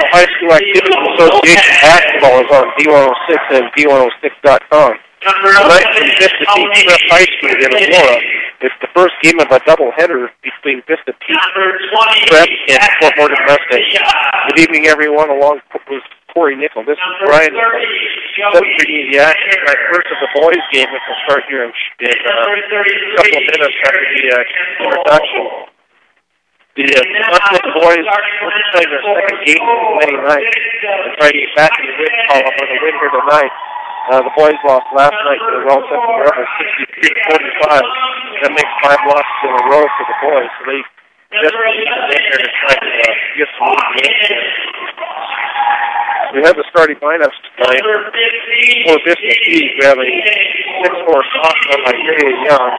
High School Activity Association basketball is on D106 and D106.com. Tonight from Vista Peak Prep High School in Aurora. It's the first game of a doubleheader between Vista Peak Prep and Fort Morgan Mustangs. Good evening, everyone. Along with Corey Nickel. This is Brian. Let's bring you the action tonight. First of the boys' game, which will start here in a couple of minutes after the introduction. The Mustang boys will be playing their second game of the winning night and trying to get back in the win column with a win here tonight. The boys lost last night to the Well Central Rebels 63-45. That makes 5 losses in a row for the boys, so they just need to win here to try to get some wins. We have the starting lineups tonight for Vista Peak. We have a 6'4" sophomore Isaiah Young,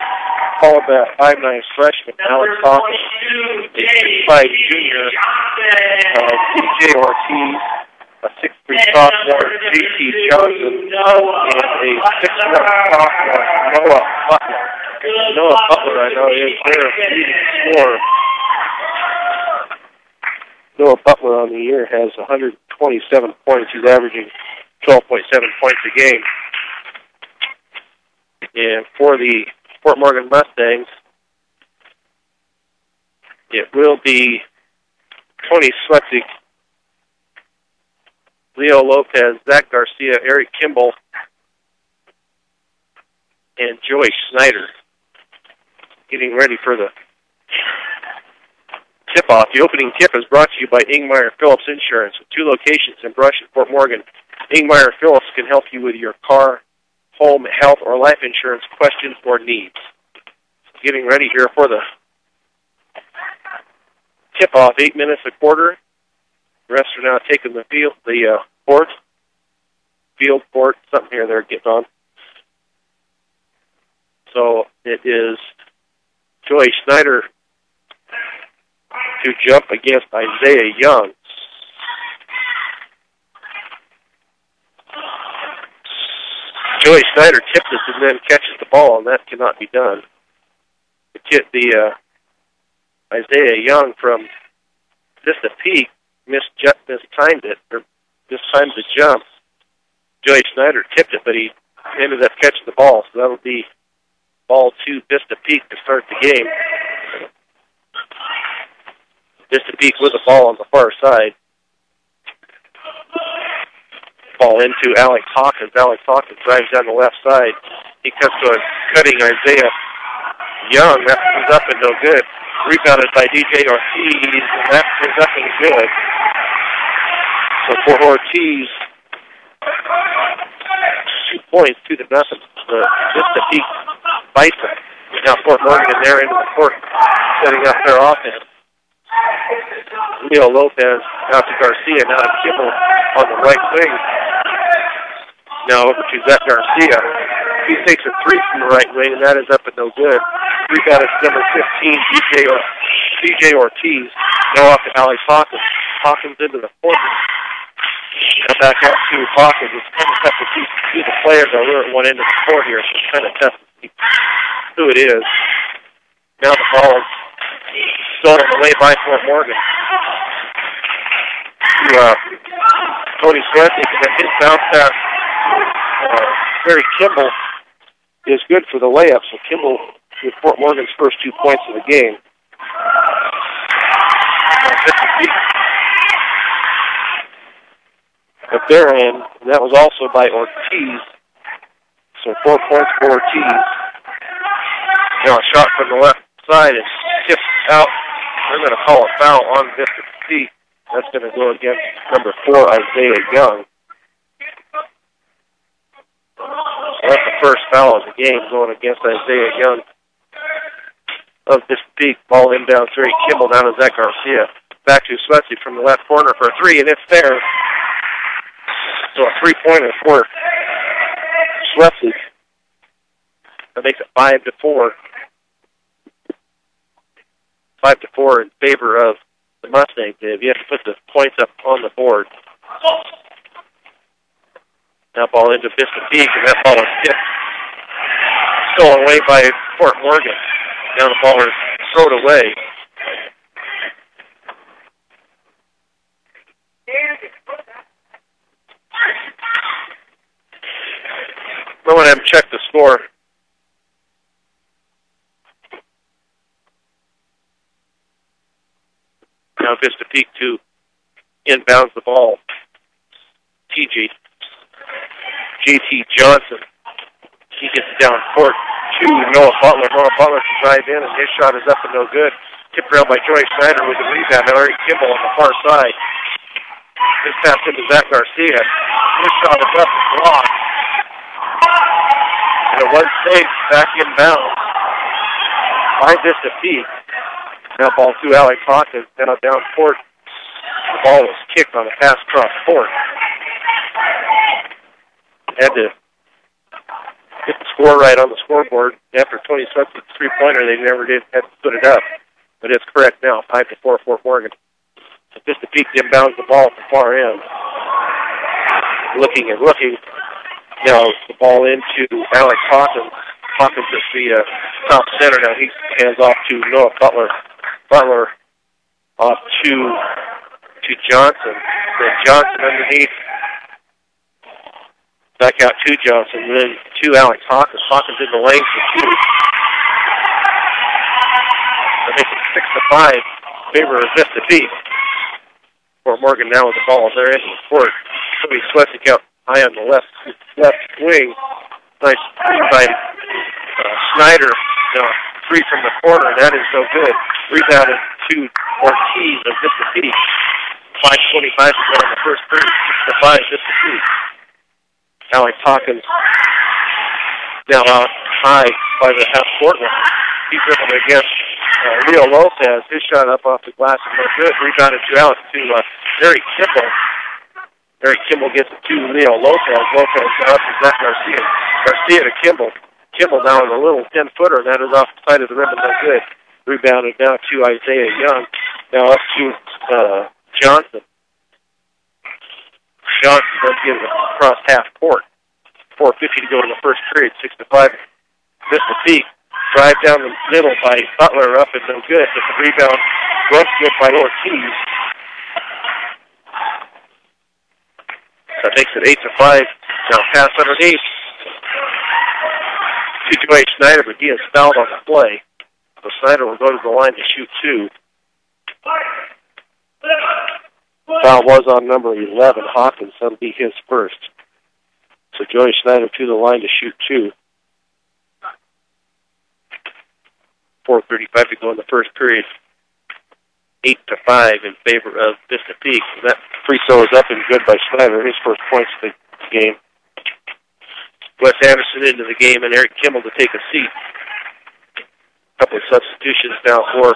followed by a 5'9" freshman Alex Hawkins, a 6'5" junior DJ Ortiz, a 6'3" sophomore J.T. Johnson, and a 6'1" sophomore Noah Butler. Noah Butler, I know, is their leading scorer. Noah Butler on the year has 127 points. He's averaging 12.7 points a game. And for the Fort Morgan Mustangs, it will be Tony Swetzik, Leo Lopez, Zach Garcia, Eric Kimball, and Joey Snyder getting ready for the tip-off. The opening tip is brought to you by Ingmeyer Phillips Insurance, with 2 locations in Brush and Fort Morgan. Ingmeyer Phillips can help you with your car, home, health, or life insurance questions or needs. Getting ready here for the tip-off, 8 minutes a quarter. The rest are now taking the field, field court, something here they're getting on. So it is Joey Snyder to jump against Isaiah Young. Joey Snyder tips it and then catches the ball, and that cannot be done. Isaiah Young from Vista Peak mistimed it, or mistimed the jump. Joey Snyder tipped it, but he ended up catching the ball, so that'll be ball to Vista Peak to start the game. Vista Peak with the ball on the far side. Ball into Alex Hawkins. Alex Hawkins drives down the left side. He comes to a cutting Isaiah Young. That comes up and no good. Rebounded by DJ Ortiz, and that is up and good. So for Ortiz, 2 points to the nothing. The Vista Peak Bison. Now Fort Morgan there into the court, setting up their offense. Leo Lopez out to Garcia, now to Kimball on the right wing. Now over to Zach Garcia. He takes a 3 from the right wing, and that is up and no good. Rebound is number 15, DJ Ortiz. Now off to Alex Hawkins. Hawkins into the corner. Now back out to Hawkins. It's kind of tough to see the players are really at one end of the court here, so it's kind of tough to see who it is. Now the ball is stolen away by Fort Morgan. To Tony Swetzik, and his bounce pass, Barry Kimball, is good for the layup. So Kimball with Fort Morgan's first 2 points of the game. At their end, that was also by Ortiz. So 4 points for Ortiz. Now a shot from the left side is tipped out. They're going to call a foul on Vista Peak. That's going to go against number 4, Isaiah Young. So that's the first foul of the game going against Isaiah Young of Vista Peak. Ball inbound 3. Kimball down to Zach Garcia. Back to Swetzik from the left corner for a 3, and it's there. So a 3-pointer for Swetzik. That makes it 5-4. 5-4 in favor of the Mustangs. You have to put the points up on the board. Now ball into Vista Peak, and that ball is tipped. Stolen away by Fort Morgan. Now the ball is thrown away. have him check the score. Now Vista Peak 2 inbounds the ball. JT Johnson. He gets it down court to Noah Butler. Noah Butler can drive in, and his shot is up and no good. Tipped around by Joey Snyder with the rebound. Now Larry Kimball on the far side. This pass into Zach Garcia. His shot is up and blocked. And it was saved back inbounds by Vista Peak. Now ball to Alex Hawkins. Now down court. The ball was kicked on a pass cross court. Had to get the score right on the scoreboard. After Tony swept the three-pointer, they never did have to put it up. But it's correct now, 5-4 Fort Morgan. So Vista Peak inbounds the ball at the far end. Looking and looking. Now the ball into Alex Hawkins. Hawkins is the top center. Now he hands off to Noah Butler. Butler off to Johnson. Then Johnson underneath. Back out to Johnson. Then to Alex Hawkins. Hawkins in the lane for two. I think it's 6-5 in favor of Vista Peak. Fort Morgan now with the ball. They're in the court. Cody Swessick out high on the left wing. Nice three by Snyder. Now, three from the corner. That is no good. Rebounded to Ortiz of Vista Peak. 5:25 to go in the first period. 6-5 Vista Peak. Alex Hawkins now out high by the half court line. He's dribbling against Leo Lopez. His shot up off the glass is no good. Rebounded to Eric Kimball. Eric Kimball gets it to Leo Lopez. Lopez now to Zach Garcia. Garcia to Kimball. Kimball now with a little 10-footer. That is off the side of the rim and no good. Rebounded now to Isaiah Young. Now up to Johnson. Johnson then gives it across half court. 4:50 to go in the first period. 6-5. Vista Peak. Drive down the middle by Butler, up and no good. But the rebound broke good by Ortiz. That makes it 8-5. Now pass underneath to Joey Snyder, but he is fouled on the play. So Snyder will go to the line to shoot two. Foul was on number 11, Hawkins. That'll be his first. So Joey Snyder to the line to shoot two. 4:35 to go in the first period. 8-5 in favor of Vista Peak. That free throw is up and good by Snyder. His first points of the game. Wes Anderson into the game and Eric Kimball to take a seat. A couple of substitutions now for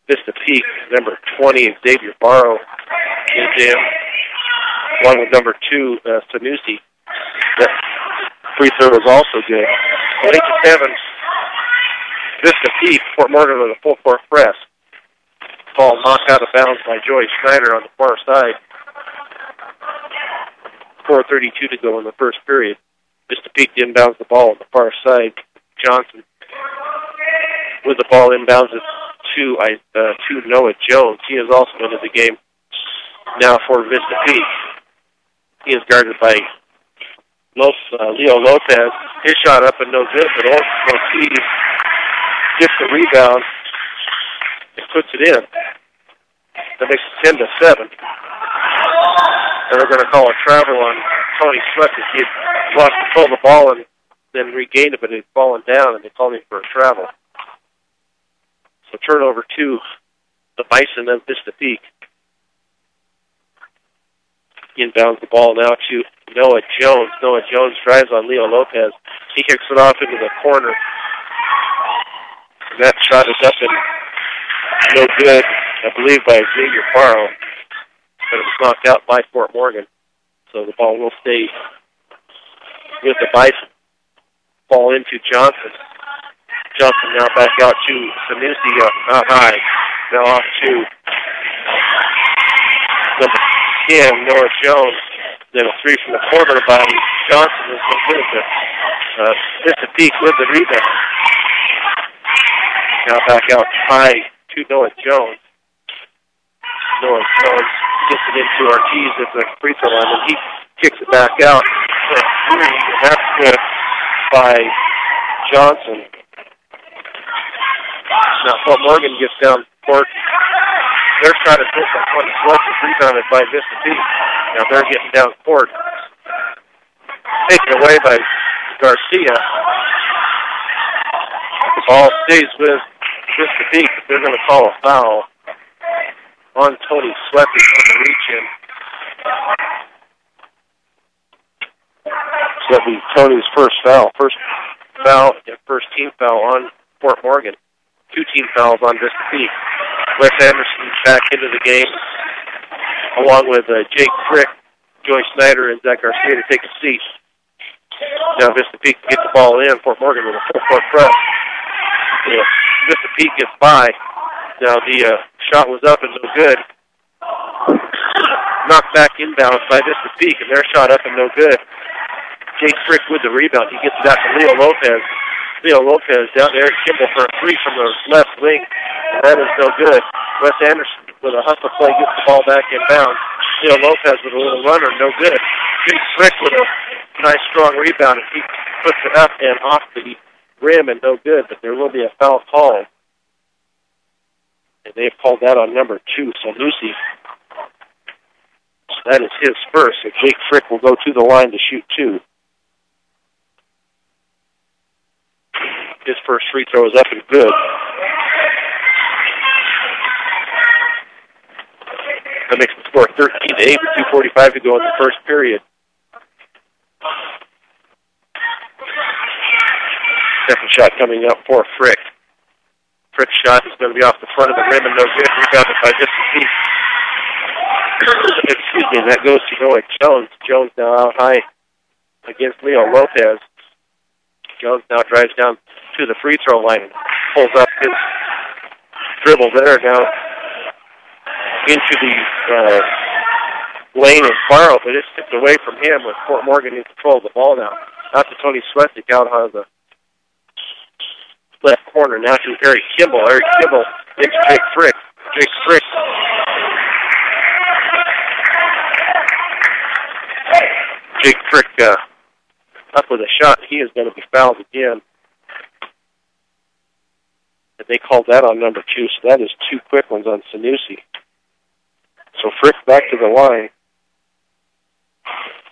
Vista Peak. Number 20, Xavier Barrow is in, along with number 2, Sanusi. That free throw is also good. 8-7. Vista Peak, Fort Morgan with a full court press. Ball knocked out of bounds by Joey Snyder on the far side. 4:32 to go in the first period. Vista Peak inbounds the ball on the far side. Johnson with the ball inbounds it to Noah Jones. He is also into the game now for Vista Peak. He is guarded by Leo Lopez. His shot up and no good, but Ortiz gets the rebound and puts it in. That makes it 10-7. And they're going to call a travel on Tony Sweat as he lost control of the ball and then regained it, but it had fallen down, and they called him for a travel. So turnover to the Bison of Vista Peak. Inbounds the ball now to Noah Jones. Noah Jones drives on Leo Lopez. He kicks it off into the corner. That shot is up and no good, I believe, by Xavier Barrow. But it was knocked out by Fort Morgan. So the ball will stay with the Bison. Ball into Johnson. Johnson now back out to Sanusi out high. Now off to number 10, Noah Jones. Then a three from the corner by Johnson is no good. Vista Peak with the rebound. Now back out high to Noah Jones. Noah Jones gets it into Ortiz at the free throw line, and he kicks it back out for three, and that's good. by Johnson. Now Fort Morgan gets down court. Their shot at this one is rebounded by Vista Peak. Now they're getting down court. Taken away by Garcia. The ball stays with Vista Peak, but they're going to call a foul on Tony Sweaty on the reach-in. So that'll be Tony's first foul. First foul and first team foul on Fort Morgan. 2 team fouls on Vista Peak. Wes Anderson back into the game, along with Jake Frick, Joey Snyder, and Zach Garcia to take a seat. Now Vista Peak gets the ball in. Fort Morgan with a full-court press. Vista Peak gets by. Now the shot was up and no good. Knocked back inbounds by Vista Peak, and their shot up and no good. Jake Frick with the rebound. He gets it out to Leo Lopez. Leo Lopez down there at Kimball for a 3 from the left wing. That is no good. Wes Anderson with a hustle play gets the ball back inbounds. Leo Lopez with a little runner, no good. Jake Frick with a nice strong rebound, and he puts it up and off the rim and no good, but there will be a foul call. And they've called that on number 2, Sanusi. So that is his first. So Jake Frick will go to the line to shoot 2. His first free throw is up and good. That makes the score 13-8 with 2:45 to go in the first period. Second shot coming up for Frick. Frick's shot is going to be off the front of the rim and no good. Rebounded by Vista Peak. Excuse me, that goes to Noah Jones. Jones now out high against Leo Lopez. Jones now drives down to the free throw line and pulls up his dribble there now into the lane and Faro, but it's tipped away from him with Fort Morgan in control of the ball now. Out to Tony Swestic out on the left corner. Now to Eric Kimball. Eric Kimball gets Jake Frick. Jake Frick. Jake Frick up with a shot. He is going to be fouled again. And they called that on number 2, so that is 2 quick ones on Sanusi. So Frick back to the line.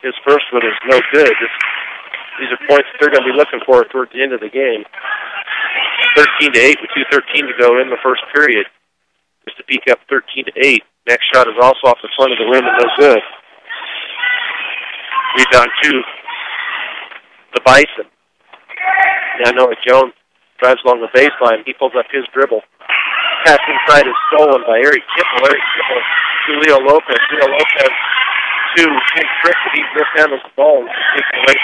His first one is no good. These are points that they're going to be looking for towards the end of the game. 13-8 with 2:13 to go in the first period. Just to peak up 13-8. Next shot is also off the front of the rim and no good. Rebound to the Bison. Now Noah Jones drives along the baseline. He pulls up his dribble. Pass inside is stolen by Eric Kimball. Eric Kimball to Leo Lopez. Leo Lopez to Jake Frick, but he mishandles the ball and taken away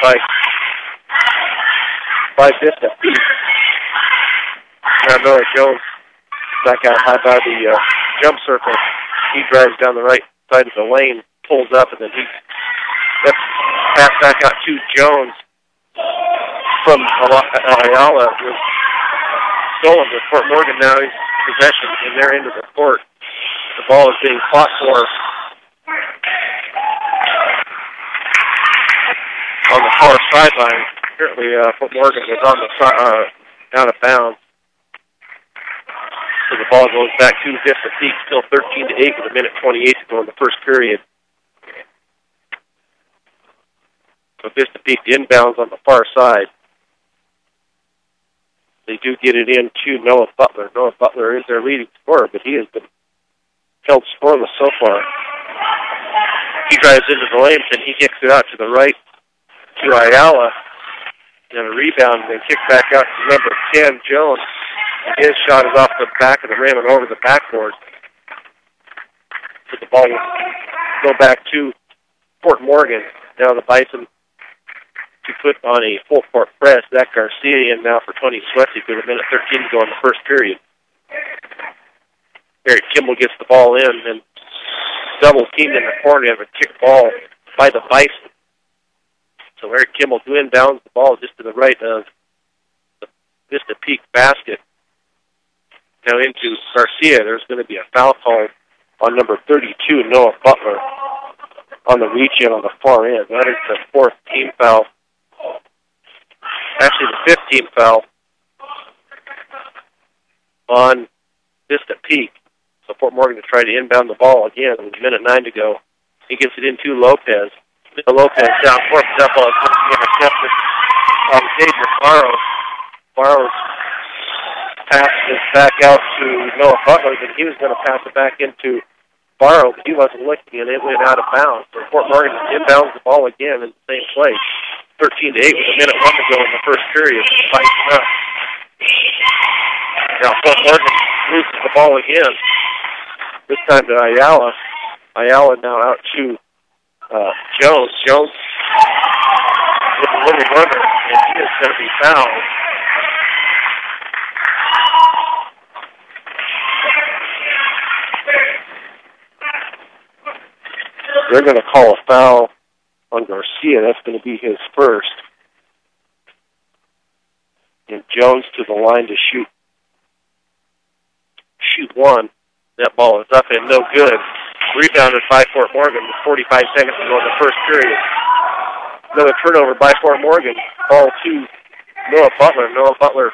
by Vista Peak. Now Noah Jones back out high by the jump circle. He drives down the right side of the lane, pulls up, and then he lets pass back out to Jones from Ayala. Was stolen with Fort Morgan now. He's possession in their end of the court. The ball is being fought for on the far sideline. Apparently, Fort Morgan was on the out of bounds. So the ball goes back to Vista Peak, still 13-8 with 1:28 to go in the first period. So Vista Peak inbounds on the far side. They do get it in to Noah Butler. Noah Butler is their leading scorer, but he has been held scoreless so far. He drives into the lane, and he kicks it out to the right to Ayala. And a rebound, and then kick back out to number 10, Jones. His shot is off the back of the rim and over the backboard. So the ball will go back to Fort Morgan. Now the Bison to put on a full-court press. Zach Garcia in now for Tony Swetsy with 1:13 to go in the first period. Eric Kimball gets the ball in and double teamed in the corner. Have a kick ball by the Bison. So Eric Kimball inbounds the ball just to the right of the Vista Peak basket. Now into Garcia. There's going to be a foul call on number 32, Noah Butler, on the reach-in on the far end. That is the fourth team foul Actually, the 5th team foul on Vista Peak. So Fort Morgan to try to inbound the ball again with 1:09 to go. He gets it into Lopez. Lopez down court, that ball is intercepted on Xavier Barrows. Barrows passes it back out to Noah Butler, but he was going to pass it back into Barrow, but he wasn't looking, and it went out of bounds. So Fort Morgan inbounds the ball again in the same place. 13-8 with 1:01 to go in the first period. Fighting up. Now Fort Morgan loses the ball again. This time to Ayala. Ayala now out to Jones. Jones with a little runner, and he is going to be fouled. They're going to call a foul on Garcia. That's going to be his first. And Jones to the line to shoot one. That ball is up and no good. Rebounded by Fort Morgan with 45 seconds to go in the first period. Another turnover by Fort Morgan. Ball to Noah Butler. Noah Butler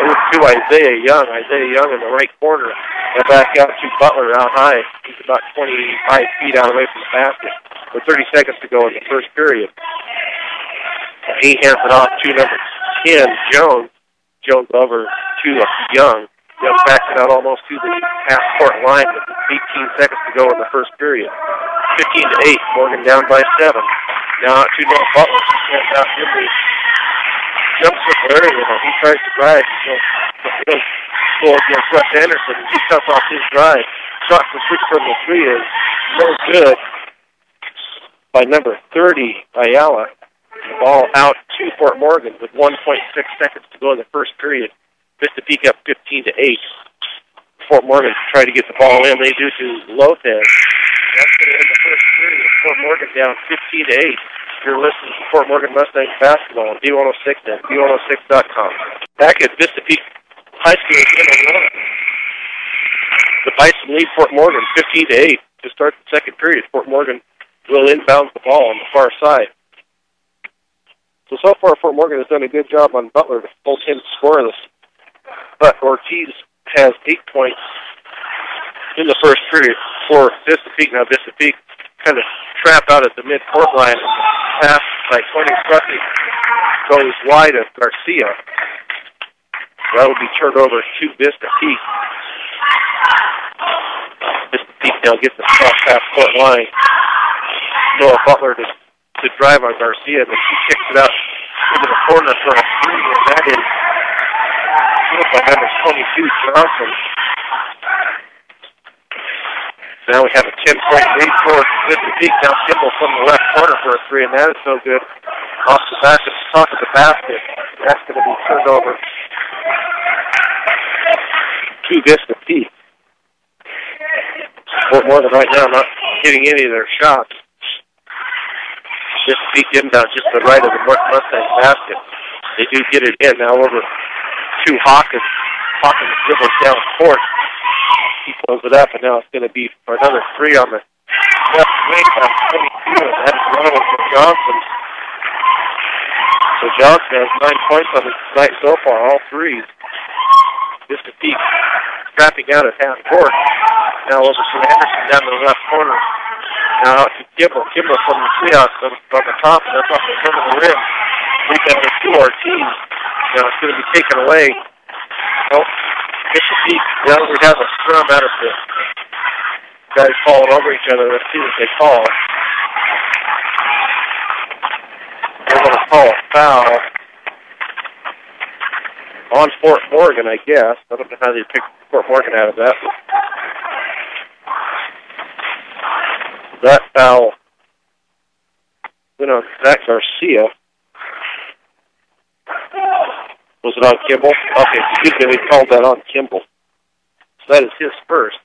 over to Isaiah Young. Isaiah Young in the right corner. And back out to Butler out high. He's about 25 feet out away from the basket. With 30 seconds to go in the first period. He hands it off to number 10, Jones. Jones over to Young. Young backs it out almost to the half-court line with 18 seconds to go in the first period. 15-8, Morgan down by 7. Now out to Noah Butler. He hands out in the jump circle area. He tries to drive. He'll go against Wes Anderson. He cuts off his drive. Shot for 6 from the 3 is no good by number 30, Ayala. The ball out to Fort Morgan with 1.6 seconds to go in the first period. Vista Peak up 15-8. Fort Morgan try to get the ball in. They do to Lopez. That's going to end the first period. Fort Morgan down 15-8. You're listening to Fort Morgan Mustangs basketball on D106 and D106.com. Back at Vista Peak High School in Atlanta. The Bison lead Fort Morgan 15-8 to start the second period. Fort Morgan will inbound the ball on the far side. So far, Fort Morgan has done a good job on Butler to hold him scoreless. But Ortiz has 8 points in the first period for Vista Peak. Now Vista Peak kind of trapped out at the mid-court line. Pass by Tony Strussy goes wide of Garcia. That will be turned over to Vista Peak. Vista Peak now gets the cross half-court line. Noah Butler to drive on Garcia, but he kicks it out into the corner for a 3, and that is by number 22, Johnson. Now we have a 10-point lead for Vista Peak. Now Kimball from the left corner for a 3, and that is no good. Off the back of the top of the basket. That's going to be turned over to Vista Peak. Fort Morgan right now not hitting any of their shots. Vista Peak inbound just to the right of the Mustangs basket. They do get it in now over to Hawkins. Hawkins dribbles down court. He pulls it up, and now it's going to be for another 3 on the left wing by 22, and that is running from Johnson. So Johnson has 9 points on the night so far, all 3s. Vista Peak strapping out at half court. Now over to Anderson down to the left corner. Now out to Kimball. Kimball from the treehouse on the top, and that's off the front of the rim. Rebound to Ortiz. Now it's going to be taken away. Well, Vista Peak, now we have a scrum out of the guys falling over each other. Let's see what they call. They're going to call a foul on Fort Morgan, I guess. I don't know how they picked Fort Morgan out of that. That foul went on Zach Garcia. Was it on Kimball? Okay, excuse me, we called that on Kimball. So that is his first.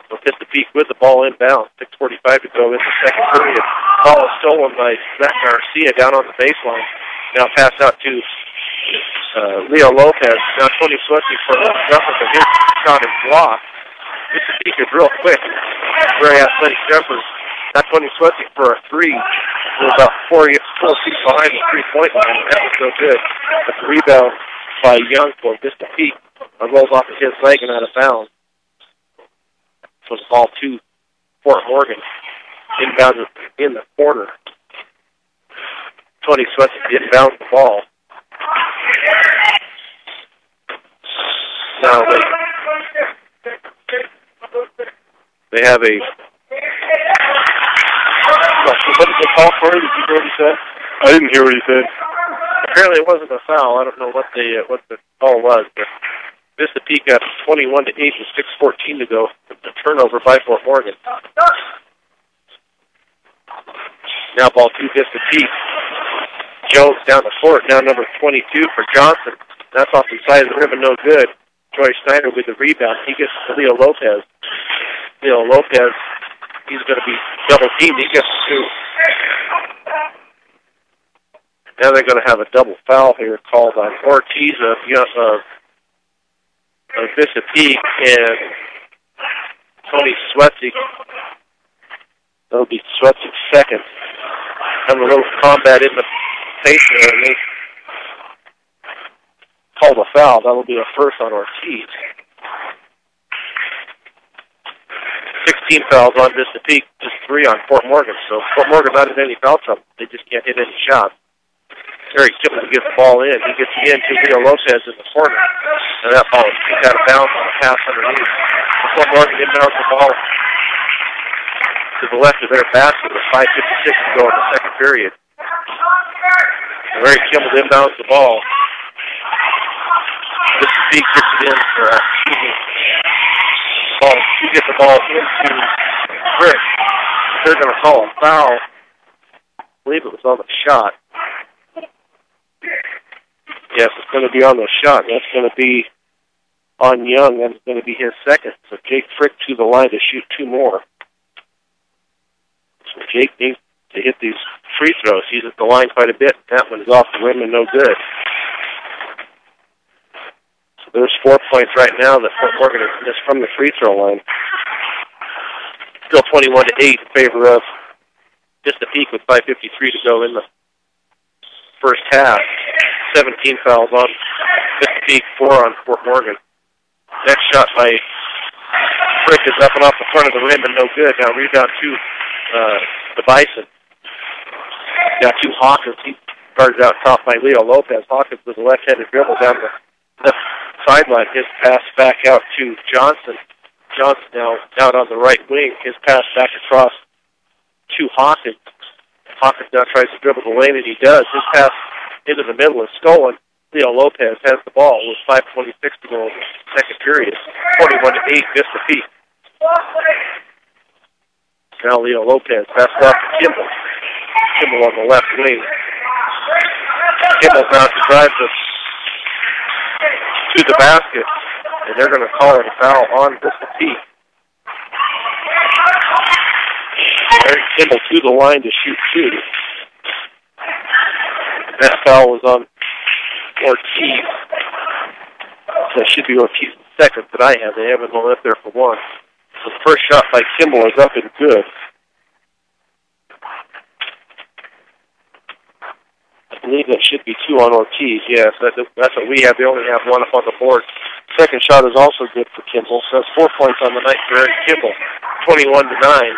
So Vista Peak with the ball inbound. 6:45 to go in the second period. Ball is stolen by Zach Garcia down on the baseline. Now pass out to Leo Lopez. Now Tony Swetsy for a jumper, but his shot is blocked. Vista Peak is real quick. Very athletic jumpers Not Tony Swetsik for a three. We're about 4 feet behind the three-point line. That was so good. But the rebound by Young for Vista Peak rolls off of his leg and out of bounds. So it's ball to Fort Morgan. Inbound in the corner. Tony Swetsik inbounds the ball. Now they have a... What did they call for it? Did you hear what he said? I didn't hear what he said. Apparently it wasn't a foul. I don't know what the call was, but Vista Peak got 21-8 with 6:14 to go. A turnover by Fort Morgan. Now ball to Vista Peak. Jones down the court. Now number 22 for Johnson. That's off the side of the ribbon, no good. Troy Snyder with the rebound. He gets to Leo Lopez. Leo Lopez, he's going to be double-teamed. He gets two. Now they're going to have a double foul here called on Ortiz of Vista Peak and Tony Swetsik. That'll be Swetsik's second. Having a little combat in the face there, and they called a foul. That'll be a first on Ortiz. 16 fouls on Vista Peak, just 3 on Fort Morgan. So Fort Morgan not in any foul trouble. They just can't hit any shots. Eric Kimball gets the ball in. He gets it in to Leo Lopez in the corner. And that ball is kicked out of bounds on a pass underneath. Fort Morgan inbounds the ball to the left of their basket with 5:56 to go in the second period. Eric Kimball inbounds the ball. Vista Peak gets it in for you get the ball into Rick. They're going to call a foul. I believe it was on the shot. Yes, it's going to be on the shot. That's going to be on Young. That's going to be his second. So Jake Frick to the line to shoot 2 more. So Jake needs to hit these free throws. He's at the line quite a bit. That one's off the rim and no good. So there's 4 points right now that Fort Morgan has missed from the free throw line. Still 21-8 in favor of Vista Peak with 5:53 to go in the first half. 17 fouls on Vista Peak, 4 on Fort Morgan. Next shot by Frick is up and off the front of the rim and no good. Now rebound to the Bison. Got to Hawkins. He guarded out top by Leo Lopez. Hawkins with a left-handed dribble down the left sideline. His pass back out to Johnson. Johnson now out on the right wing. His pass back across to Hawkins. Hawkins now tries to dribble the lane, and he does. His pass into the middle is stolen. Leo Lopez has the ball with 5:26 to go in the second period. 21-8, Vista Peak. Now Leo Lopez passes off to Kimball. Kimball on the left wing. Kimball now drives to the basket, and they're going to call it a foul on Vista Peak. Eric Kimball to the line to shoot 2. That foul was on Ortiz. That should be Ortiz's second that I have. They haven't gone up there for 1. So the first shot by Kimball is up and good. I believe that should be 2 on Ortiz. Yes, that's what we have. They only have 1 up on the board. Second shot is also good for Kimball. So that's 4 points on the night for Eric Kimball. 21-9.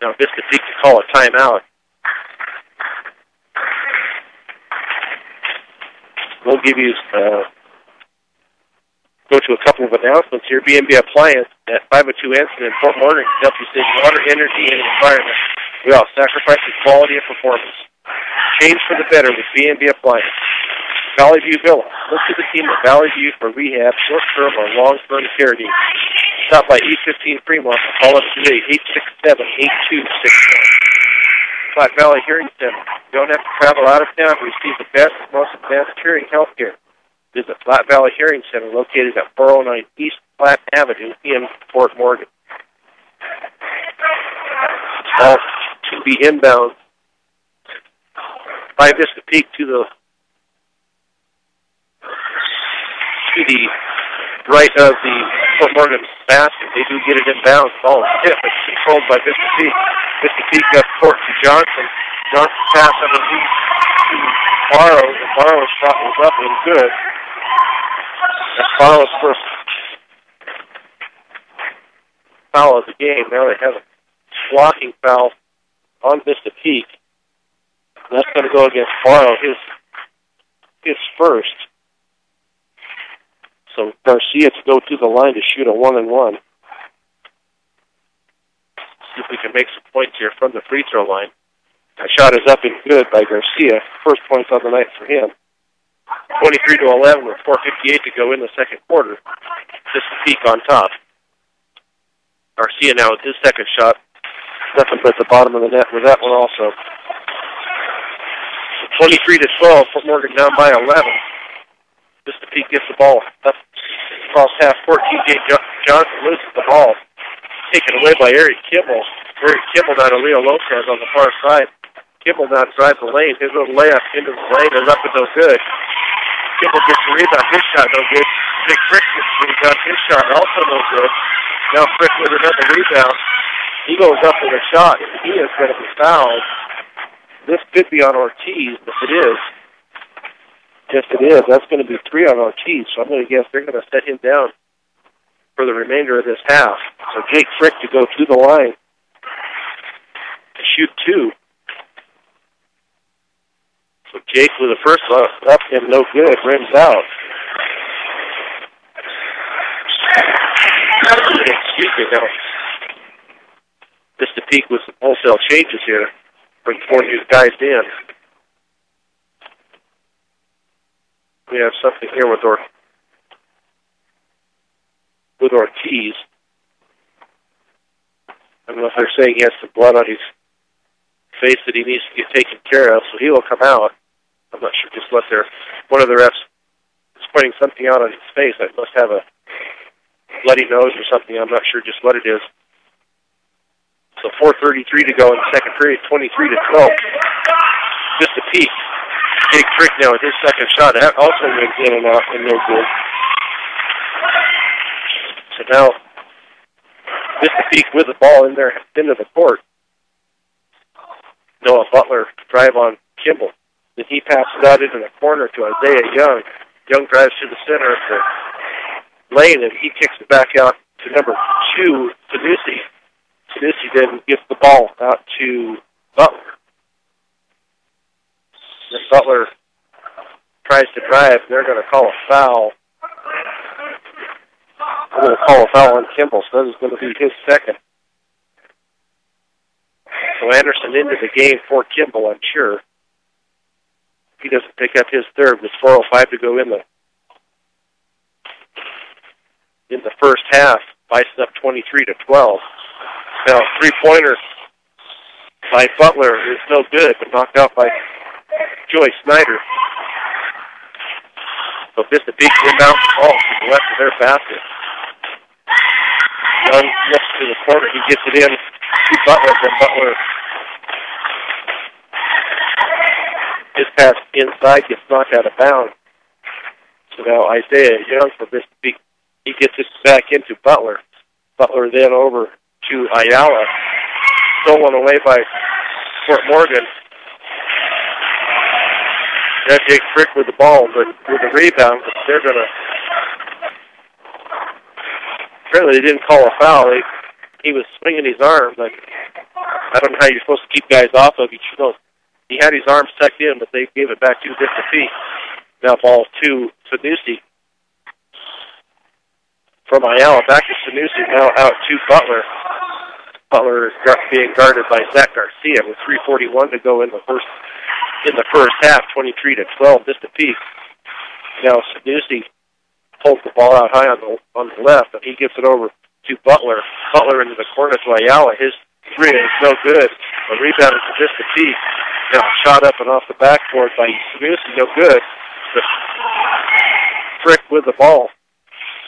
Now Vista Peak to call a timeout. We'll give you go to a couple of announcements here. B&B Appliance at 502 Anson in Fort Morgan can help you save water, energy, and environment without sacrificing quality and performance. Change for the better with B&B Appliance. Valley View Villa. Look to the team at Valley View for rehab, short-term, or long-term care needs. Stop by E15 Fremont and call us today, 867-8261. Flat Valley Hearing Center. You don't have to travel out of town to receive the best, most advanced hearing health care. Visit Flat Valley Hearing Center, located at 409 East Platte Avenue in Fort Morgan. Ball to be inbound by Vista Peak to the right of the Fort Morgan's basket. They do get it inbounds. Ball is tipped. It's controlled by Vista Peak. Vista Peak got court to Johnson. Johnson pass underneath to Barrow. And Barrow's shot was up and good. That's Barrow's first foul of the game. Now they have a blocking foul on Vista Peak. And that's going to go against Barrow, his first. So Garcia to go to the line to shoot a 1-and-1. See if we can make some points here from the free throw line. That shot is up and good by Garcia. First points on the night for him. 23-11 with 4:58 to go in the second quarter. Just the Peak on top. Garcia now with his second shot. Nothing but the bottom of the net with that one also. 23-12, Fort Morgan down by 11. Vista Peak gets the ball up across half court. T.J. Johnson loses the ball. Taken away by Eric Kimball. Eric Kimball now to Leo Lopez on the far side. Kimball now drives the lane. His little layup into the lane is up and no good. Kimball gets the rebound. His shot no good. Big Frick gets the rebound. His shot also no good. Now Frick with another rebound. He goes up with a shot. He is going to be fouled. This could be on Ortiz, but it is. Yes, it is. That's going to be 3 on Ortiz, so I'm going to guess they're going to set him down for the remainder of this half. So Jake Frick to go to the line to shoot 2. So Jake with the first up and no good, rims out. Excuse me now. Vista Peak with some wholesale changes here. Bring 4 new guys in. We have something here with Ortiz. I don't know if they're saying he has some blood on his face that he needs to get taken care of, so he will come out. I'm not sure just what one of the refs is pointing something out on his face. That must have a bloody nose or something. I'm not sure just what it is. So 4:33 to go in the second period, 23-12. Just a peak. Jake Frick now with his second shot. That also went in and out and no good. So now, Vista Peak with the ball in there into the court. Noah Butler drive on Kimball. Then he passes out into the corner to Isaiah Young. Young drives to the center of the lane, and he kicks it back out to number 2, Sanusi. Sanusi then gets the ball out to Butler. Then Butler tries to drive. They're going to call a foul. They're going to call a foul on Kimball, so this is going to be his second. So Anderson into the game for Kimball, I'm sure. He doesn't pick up his third with 4:05 to go in the first half. Bison up 23-12. Now, 3-pointer by Butler is no good, but knocked out by Joy Snyder. So Vista Peak inbound ball to the left of their basket. Young looks to the corner. He gets it in to Butler. Then Butler, his pass inside gets knocked out of bounds. So now Isaiah Young for Vista Peak. He gets it back into Butler. Butler then over to Ayala. Stolen away by Fort Morgan. Now Jake Frick with the ball, but with the rebound, they're going to... Apparently they didn't call a foul. He was swinging his arm, but I don't know how you're supposed to keep guys off of each other. He had his arms tucked in, but they gave it back to Vista Peak. Now ball to Sanusi. From Ayala back to Sanusi, now out to Butler. Butler is being guarded by Zach Garcia with 3:41 to go in the first half, 23-12. Vista Peak. Now Sanusi pulls the ball out high on the left, and he gets it over to Butler. Butler into the corner to Ayala. His three is no good. A rebound is to Vista Peak. Now shot up and off the backboard by Sanusi, no good. But Frick with the ball.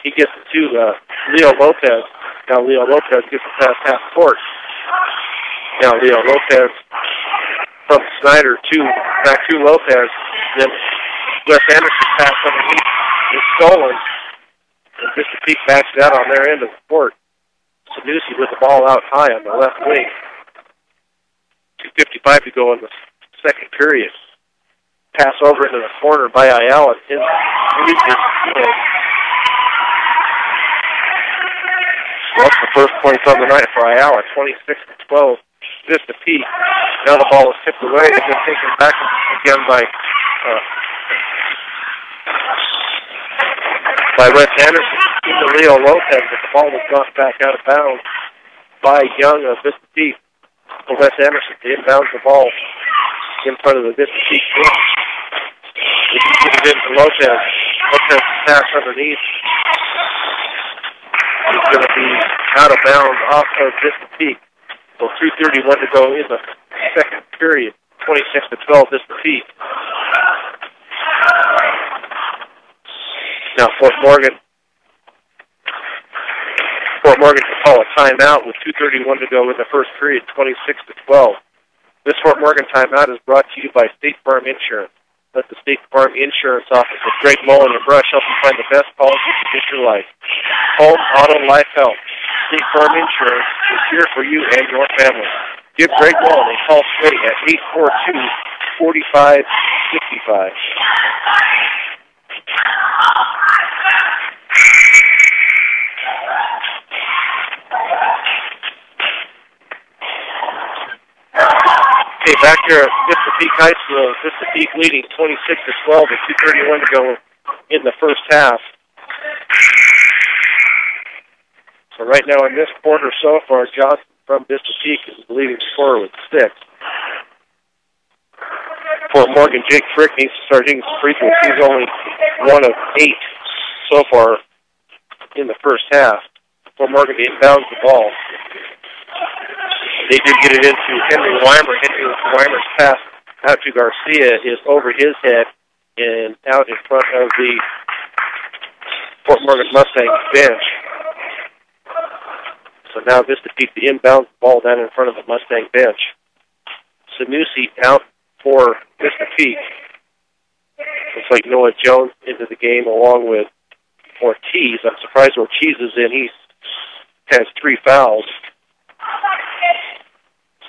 He gets it to Leo Lopez. Now Leo Lopez gets it past half court. Now Leo Lopez from Snyder back to Lopez. Then Wes Anderson's pass underneath is stolen. And Vista Peak backs out on their end of the court. Sanusi with the ball out high on the left wing. 2:55 to go in the second period. Pass over into the corner by Ayala. That's the first points on the night for Ayala, 26-12. Vista Peak. Now the ball is tipped away and then taken back again by Wes Anderson to Leo Lopez, but the ball was knocked back out of bounds by Young of Vista Peak. So Wes Anderson inbounds the ball in front of the Vista Peak bench. He gives it in to Lopez. Lopez pass underneath. He's going to be out of bounds off of Vista Peak. So 2:31 to go in the second period. 26-12 Vista Peak. Now Fort Morgan can call a timeout with 2:31 to go in the first period, 26-12. This Fort Morgan timeout is brought to you by State Farm Insurance. Let the State Farm Insurance Office with Greg Mullen and Brush help you find the best policy to get your life. Home, auto, life, health. State Farm Insurance is here for you and your family. Give Greg Mullen a call today at 842-4565. Okay, back here at Vista Peak High School, Vista Peak leading 26-12 with 2:31 to go in the first half. So right now in this quarter so far, Johnson from Vista Peak is the leading scorer with 6. Fort Morgan, Jake Frick needs to start hitting some free throws. He's only 1 of 8 so far in the first half. Fort Morgan inbounds the ball. They did get it into Henry Weimer. Henry Weimer's pass out to Garcia is over his head and out in front of the Fort Morgan Mustangs bench. So now Vista Peak the inbounds the ball down in front of the Mustang bench. Sanusi out for Vista Peak. Looks like Noah Jones into the game along with Ortiz. I'm surprised Ortiz is in. He has 3 fouls.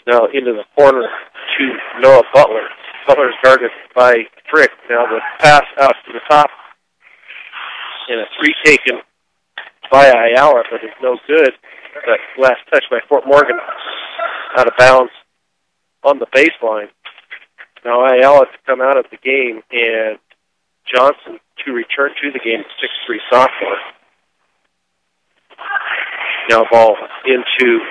Now into the corner to Noah Butler. Butler's guarded by Frick. Now the pass out to the top. And a 3 taken by Ayala, but it's no good. That last touch by Fort Morgan out of bounds on the baseline. Now Ayala to come out of the game and Johnson to return to the game, 6'3" sophomore. Now ball into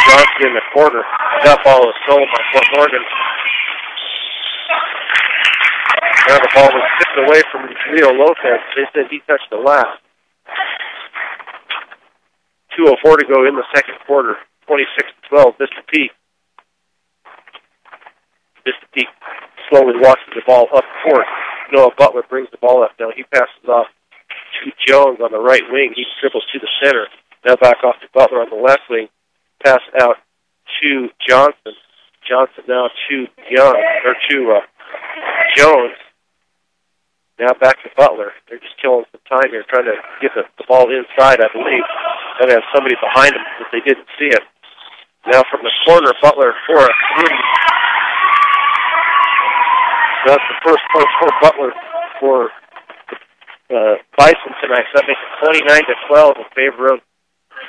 Johnson in the corner. That ball is stolen by Fort Morgan. Now the ball was tipped away from Leo Lopez. They said he touched the last. 2:04 to go in the second quarter. 26-12, Vista Peak. Vista Peak slowly walks the ball up court. Noah Butler brings the ball up. Now he passes off to Jones on the right wing. He dribbles to the center. Now back off to Butler on the left wing. Pass out to Johnson. Johnson now to Young, or to Jones. Now back to Butler. They're just killing some time here, trying to get the ball inside, I believe. And have somebody behind them, but they didn't see it. Now from the corner, Butler for a 3. That's the first point for Butler for Bison tonight. So that makes it 29-12 in favor of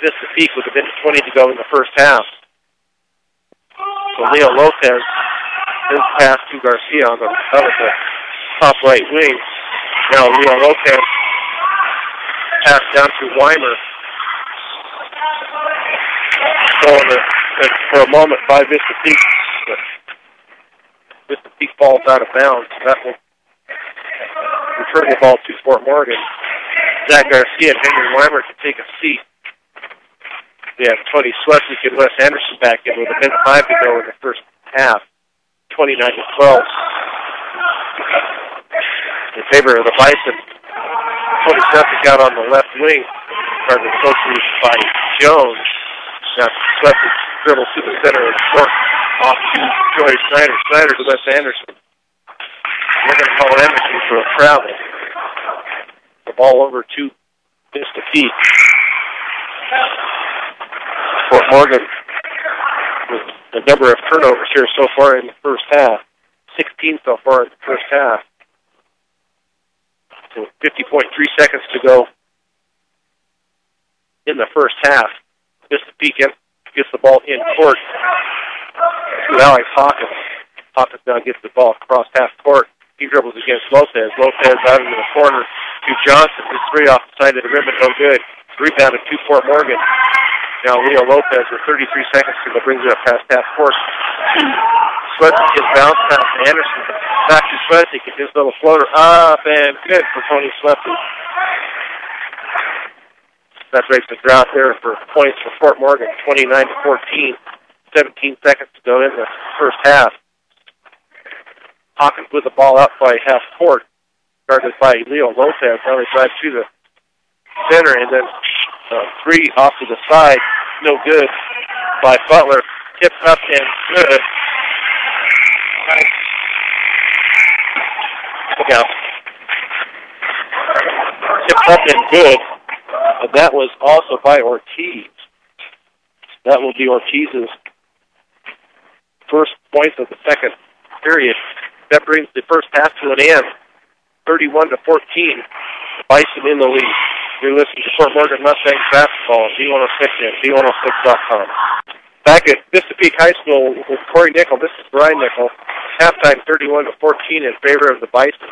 Vista Peak with a minute 20 to go in the first half. So Leo Lopez, his pass to Garcia on the top right wing. Now Leo Lopez pass down to Weimer. Stolen for a moment by Vista Peak. Vista Peak falls out of bounds. That will return the ball to Fort Morgan. Zach Garcia and Henry Weimer can take a seat. We have Tony Swesnick and Wes Anderson back in with a minute 5 to go in the first half. 29-12. In favor of the Bison. Tony Swesnick out on the left wing. Guarded closely by Jones. Now Swesnick dribbles to the center of the court. Off to Joey Snyder. Snyder to Wes Anderson. We're going to call Anderson for a travel. The ball over to Vista Peak. Fort Morgan with the number of turnovers here so far in the first half. 16 so far in the first half. So 50.3 seconds to go in the first half. Vista Peak gets the ball in court to Alex Hawkins. Hawkins now gets the ball across half court. He dribbles against Lopez. Lopez out into the corner to Johnson. His three off the side of the rim, but no good. Rebounded to Fort Morgan. Now Leo Lopez with 33 seconds to go brings it up past half court. Swetsik gets bounced past Anderson. Back to Swetsik. Gets his little floater up and good for Tony Swetsik. That breaks the drought there for points for Fort Morgan, 29-14. 17 seconds to go in the first half. Hawkins with the ball out by half court, guarded by Leo Lopez. Now they drive to the center, and then three off to the side, no good by Butler. Tipped up and good. Look out. Tipped up and good. And that was also by Ortiz. That will be Ortiz's first points of the second period. That brings the first half to an end. 31-14. The Bison in the lead. You're listening to Fort Morgan Mustangs basketball, D106 and D106.com. Back at Vista Peak High School with Corey Nickel. This is Brian Nickel. Halftime 31-14 in favor of the Bison.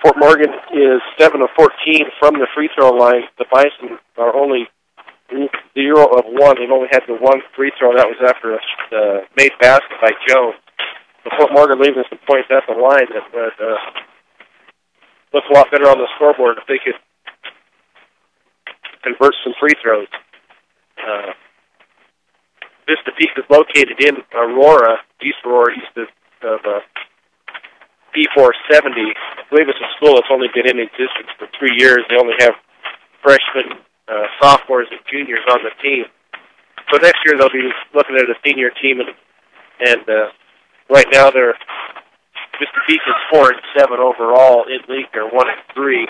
Fort Morgan is 7 of 14 from the free throw line. The Bison are only 0 of 1. They've only had the one free throw. That was after a made basket by Jones. So Fort Morgan leaving some points at the line that would look a lot better on the scoreboard if they could convert some free throws. Vista Peak is located in Aurora, East Aurora, east of P470. I believe it's a school that's only been in existence for 3 years. They only have freshmen, sophomores, and juniors on the team. So next year they'll be looking at a senior team, and right now Vista Peak is 4-7 overall in league. They're 1-3.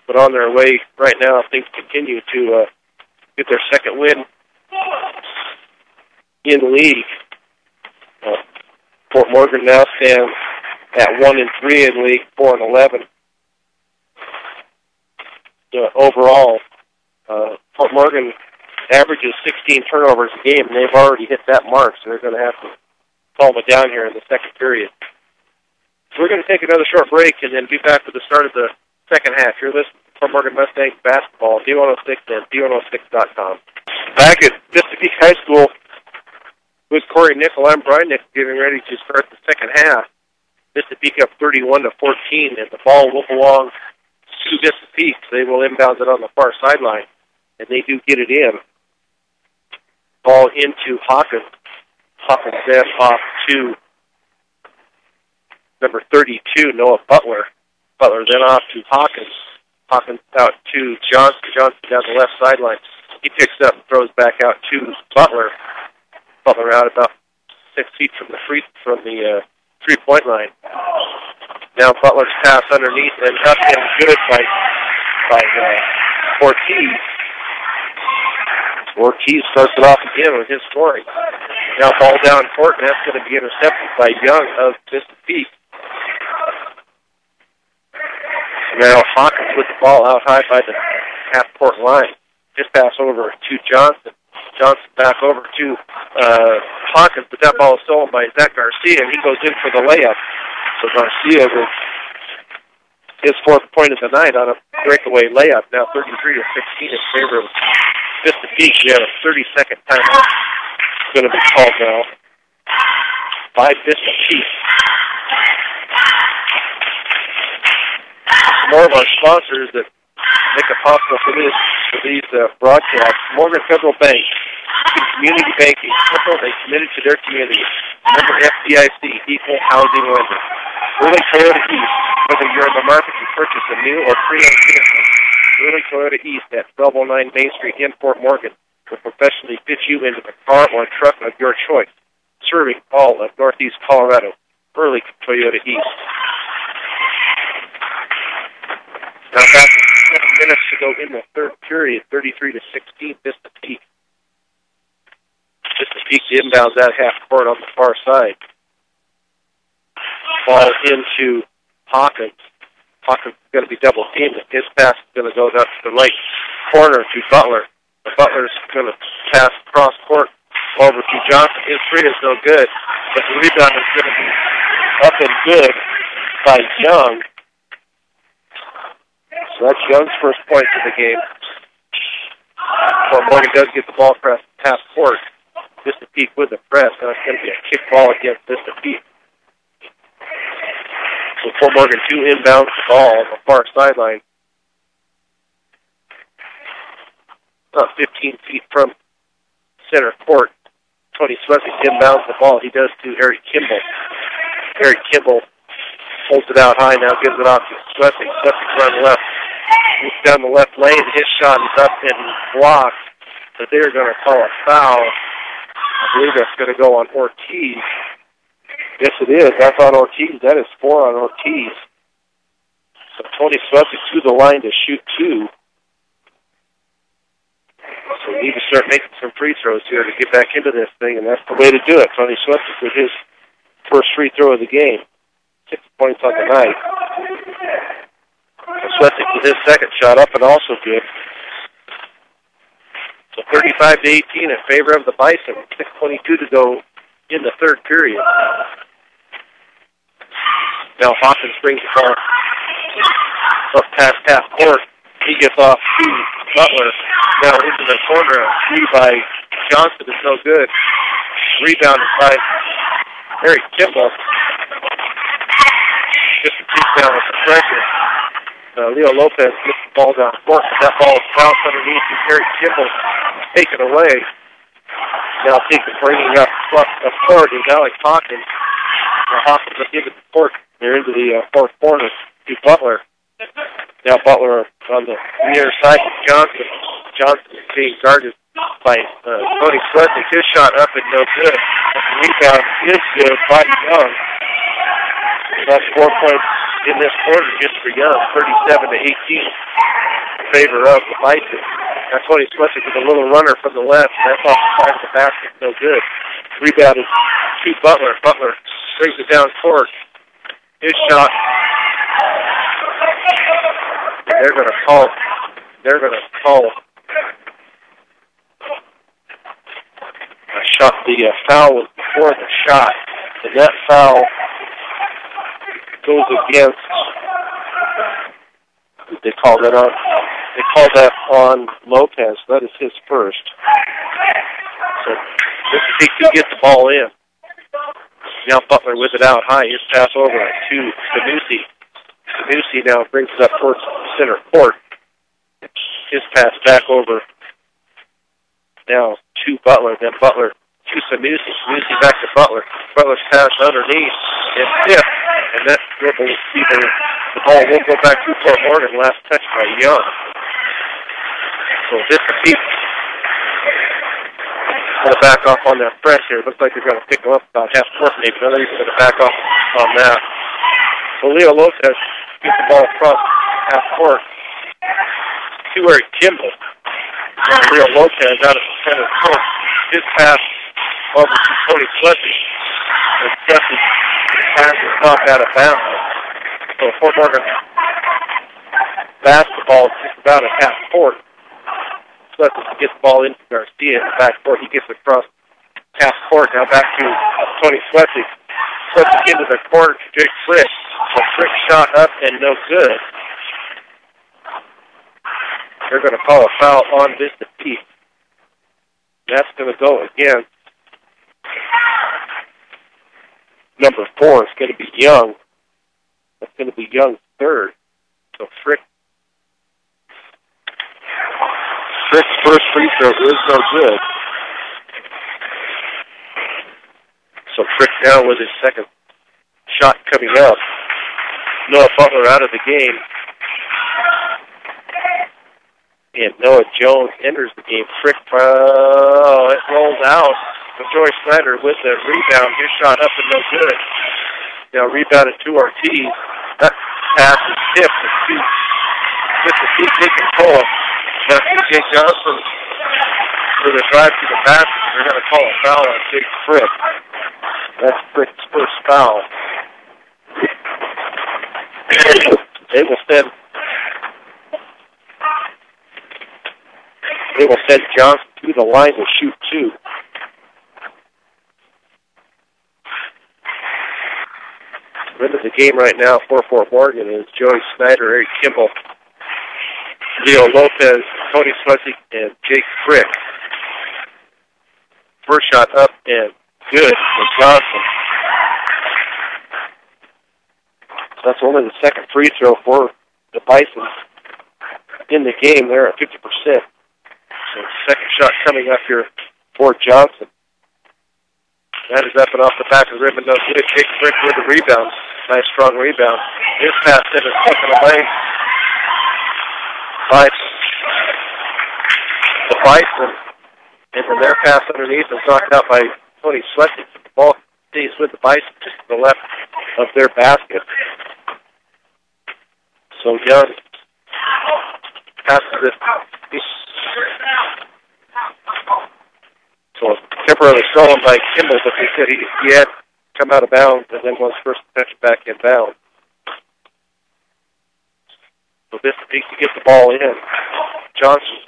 But on their way right now, if things continue to get their second win in league. Fort Morgan now stands at 1-3 in league, 4-11. Overall, Fort Morgan averages 16 turnovers a game, and they've already hit that mark, so they're going to have to calm it down here in the second period. So we're going to take another short break and then be back with the start of the second half. You're listening to Fort Morgan Mustangs basketball, D106 and D106.com. Back at Vista Peak High School with Corey Nickel, I'm Brian Nickel, getting ready to start the second half. Vista Peak up 31-14, and the ball will belong to Vista Peak. They will inbound it on the far sideline, and they do get it in. Ball into Hawkins. Hawkins then off to number 32, Noah Butler. Butler then off to Hawkins. Hawkins out to Johnson. Johnson down the left sideline. He picks up and throws back out to Butler. Butler out about 6 feet from the three-point line. Now Butler's pass underneath and up and good by Ortiz. Ortiz starts it off again with his scoring. Now ball down court, and that's going to be intercepted by Young of Vista Peak. Now Hawkins with the ball out high by the half-court line. Just pass over to Johnson. Johnson back over to Hawkins, but that ball is stolen by Zach Garcia, and he goes in for the layup. So Garcia with his fourth point of the night on a breakaway layup. Now 33-16 in favor of Vista Peak. We have a 30-second timeout. It's going to be called now by Vista Peak. More of our sponsors that make it possible for these broadcasts. Morgan Federal Bank, community banking. They committed to their community. Member FDIC, equal housing lender. Early Toyota East, whether you're in the market to purchase a new or pre-owned vehicle, Early Toyota East at 1209 Main Street in Fort Morgan will professionally fit you into the car or truck of your choice, serving all of Northeast Colorado. Early Toyota East. Now back to 7 minutes to go in the third period, 33-16, Vista Peak. Vista Peak inbounds that half court on the far side. Ball into Hawkins. Hawkins is going to be double teamed. His pass is going to go down to the right corner to Butler. The Butler's going to pass cross court over to Johnson. His three is no good, but the rebound is going to be up and good by Young. So that's Young's first point of the game. Well, Morgan does get the ball pressed half court. Vista Peak with the press. Now it's going to be a kick ball against Vista Peak. So Fort Morgan 2 inbounds the ball on the far sideline. About 15 feet from center court. Tony Swessick inbounds the ball. He does to Eric Kimball. Eric Kimball holds it out high now, gives it off to Swessick. Swessick run left. Moves down the left lane. His shot is up and blocked. But they're going to call a foul. I believe that's going to go on Ortiz. Yes, it is. That's on Ortiz. That is 4 on Ortiz. So Tony Swessick to the line to shoot 2. So we need to start making some free throws here to get back into this thing, and that's the way to do it. Tony Swessick with his first free throw of the game. 6 points on the night. Swessick with his second shot up and also good. So 35-18 in favor of the Bison. 6:22 to go in the third period. Now Hawkins brings the ball up past half court. He gets off to Butler. Now into the corner. A three by Johnson is no good. Rebounded by Eric Kimball. Just a kick down with the pressure. Leo Lopez gets the ball down court, but that ball is bounced underneath and Eric Kimball taken away. Now bringing up court is Alex Hawkins. Hawkins up into the court. They're into the fourth corner to Butler. Now Butler on the near side of Johnson. Johnson is being guarded by Tony Swessick. His shot up and no good. But the rebound is good by Young. That's 4 points in this quarter just for Young. 37-18 in favor of the Bison. Now Tony Swessick with a little runner from the left. And that's off the side of the basket. No good. Rebounded to Butler. Butler brings it down court. His shot. They're going to call a shot. The foul was before the shot, and that foul goes against. They call that on Lopez. That is his first. So this is gets the ball in. Now Butler with it out high. His pass over to Sanusi. Sanusi now brings it up towards center court. His pass back over now to Butler. Then Butler to Sanusi. Sanusi back to Butler. Butler's pass underneath and tipped. And that dribble either the ball will go back to Fort Morgan. Last touch by Young. So Vista Peak going to back off on that press here. Looks like they're going to pick them up about half court maybe. They're going to back off on that. So Leo Lopez gets the ball across half court to Eric Kimball. Leo Lopez out of the center court. His pass over to Tony Swessick. And Swessick pass is knocked out of bounds. So Fort Morgan basketball just about at half court. Swessick gets the ball into Garcia in the back court. He gets across half court. Now back to Tony Swessick. Swessick into the corner to Jake Frick. A Frick shot up and no good. They're going to call a foul on Vista Peak. That's going to go against number 4. It's going to be Young. That's going to be Young's third. So Frick's first free throw is no good. So Frick now with his second shot coming up. Noah Butler out of the game. And Noah Jones enters the game. Frick, it rolls out. Joy Snyder with the rebound. His shot up and no good. Now rebounded to Ortiz. That pass is tipped to Vista Peak, they control it. Now, Jake Johnson for the drive to the basket. They're going to call a foul on Jake Frick. That's Frick's first foul. They will send Johnson to the line to shoot 2. Into the game right now for Fort Morgan is Joey Snyder, Eric Kimball, Leo Lopez, Tony Swessig, and Jake Frick. First shot up and good for Johnson. So that's only the second free throw for the Bisons in the game. They're at 50%. So second shot coming up here for Johnson. That is up and off the back of the rim, and no good. Jake Frick with the rebound. Nice strong rebound. This pass in is taken away by the Bison. And then their pass underneath is knocked out by Tony Swessig. The ball stays with the Bison just to the left of their basket. So Young passes it. So temporarily stolen by Kimball, but they said he had come out of bounds and then was first to touch back in bounds. So Vista Peak to get the ball in. Johnson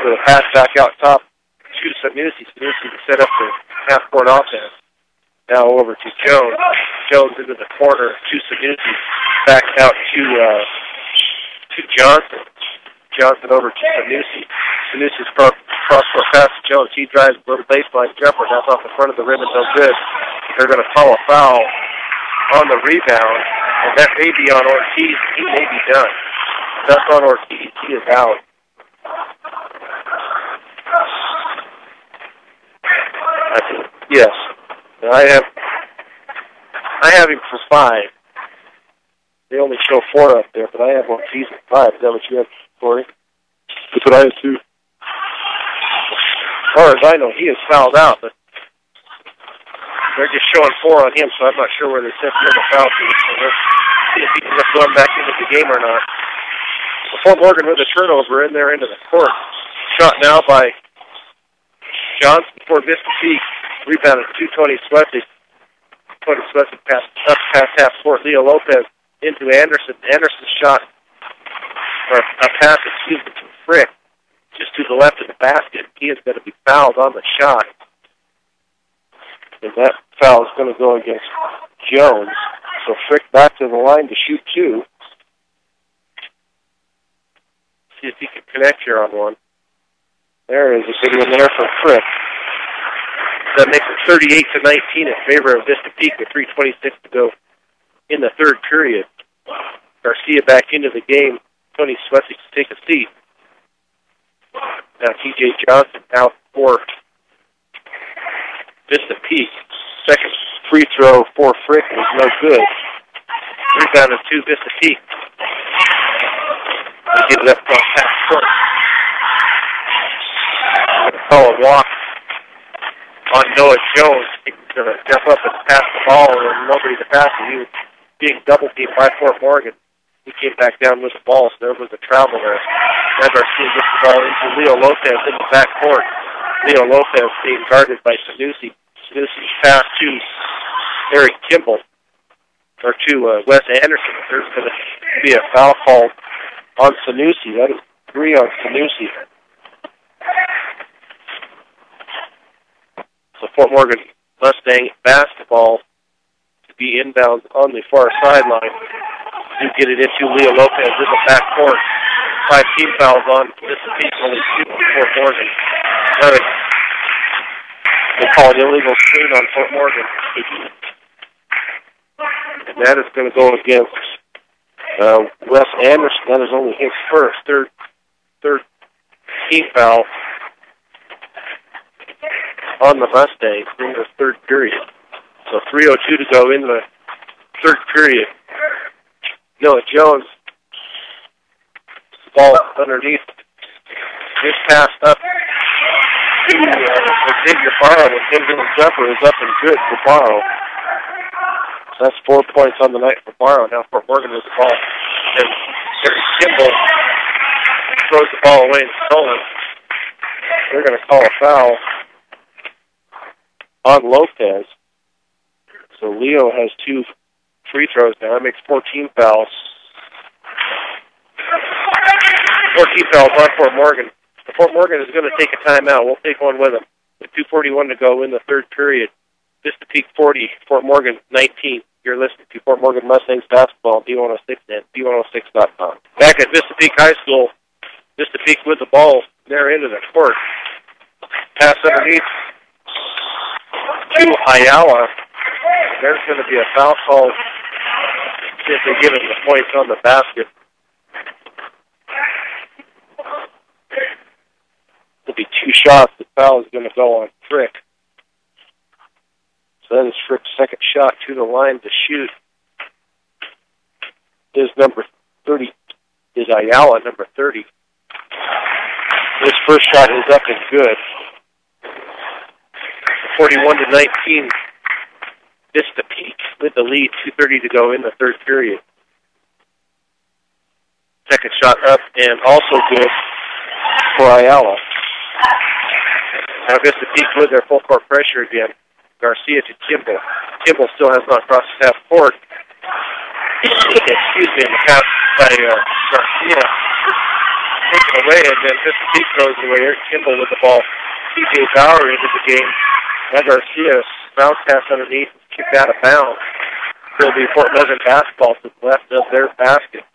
with a pass back out top to Sanusi. Sanusi to set up the half-court offense. Now over to Jones. Jones into the corner to Sanusi. Back out to Johnson. Johnson over to Sanusi. Sanusi's cross-court pass to Jones. He drives a little baseline jumper. That's off the front of the rim and no good. They're going to call a foul on the rebound, and that may be on Ortiz. He may be done. That's on Ortiz. He is out. Yes. I have him for 5. They only show 4 up there, but I have Ortiz at 5. Is that what you have, Corey? That's what I have too. As far as I know, he is fouled out, but they're just showing 4 on him, so I'm not sure where they're sent him a foul to. So let's see if he can just going back into the game or not. Fort Morgan with a turnover in there into the court. Shot now by Johnson for Vista Peak. Rebounded to Tony Swessig. Tony Swessig passed up past half court. Leo Lopez into Anderson. Anderson's shot, or a pass, to Frick, just to the left of the basket. He is going to be fouled on the shot. And that foul is going to go against Jones. So Frick back to the line to shoot 2. See if he can connect here on one. There is a good one there for Frick. That makes it 38-19 in favor of Vista Peak with 3:26 to go in the third period. Garcia back into the game. Tony Swessig to take a seat. Now T.J. Johnson out for Vista Peak. Second free throw for Frick was no good. Rebounded to Vista Peak. They get it up across half court. Call a walk on Noah Jones. He's going to step up and pass the ball, and nobody to pass it. He was being double-teamed by Fort Morgan. He came back down with the ball, so there was a travel there. Now Garcia gets the ball into Leo Lopez in the backcourt. Leo Lopez being guarded by Sanusi. Sanusi's pass to Eric Kimball, or to Wes Anderson. There's going to be a foul called on Sanusi. That is 3 on Sanusi. So Fort Morgan Mustang basketball to be inbound on the far sideline. Do get it into Leo Lopez in the backcourt. 5 team fouls on this piece, only 2 on Fort Morgan. They call an illegal screen on Fort Morgan. And that is going to go against Wes Anderson. That is only his first. Third team foul on the Mustangs in the third period. So 3:02 to go in the third period. Noah Jones, ball underneath. This pass up to Xavier Barrow. And Xavier jumper is up and good for Barrow. So that's 4 points on the night for Barrow. Now Fort Morgan with the ball. And Kimball throws the ball away and stolen. They're going to call a foul on Lopez. So Leo has 2 free throws now. That makes 14 fouls. 14 fouls on Fort Morgan. Fort Morgan is going to take a timeout. We'll take one with them. With 2:41 to go in the third period. Vista Peak 40, Fort Morgan 19. You're listening to Fort Morgan Mustangs basketball, D106 and D106.com. Back at Vista Peak High School, Vista Peak with the ball there into the court. Pass underneath to Ayala. There's going to be a foul call if they give him the points on the basket. There'll be 2 shots. The foul is going to go on Frick. So that is Frick's second shot to the line to shoot. His number 30 is Ayala, number 30. His first shot is up and good. 41-19. Vista Peak with the lead, 2:30 to go in the third period. Second shot up and also good for Ayala. Now Vista Peak with their full court pressure again. Garcia to Kimball. Kimball still has not crossed half court. Excuse me, the pass by Garcia. Taken away, and then Vista Peak throws it away. Eric Kimball with the ball. TJ Bauer into the game. Now Garcia bounce pass underneath, kicked out of bounds. It'll be Fort Morgan basketball to the left of their basket.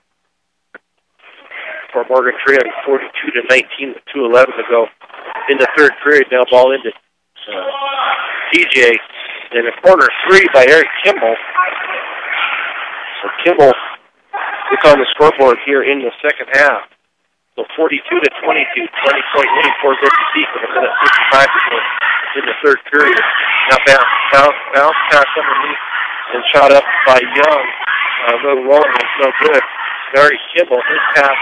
Fort Morgan trailing 42-19 with 2:11 to go in the third period. Now ball into TJ, and a corner 3 by Eric Kimball. So Kimball is on the scoreboard here in the second half. So 42-22, 20-point lead for Vista Peak with a minute 55 to go in the third period. Now bounce pass underneath and shot up by Young. A little low, it's no good. Eric Kimball, his pass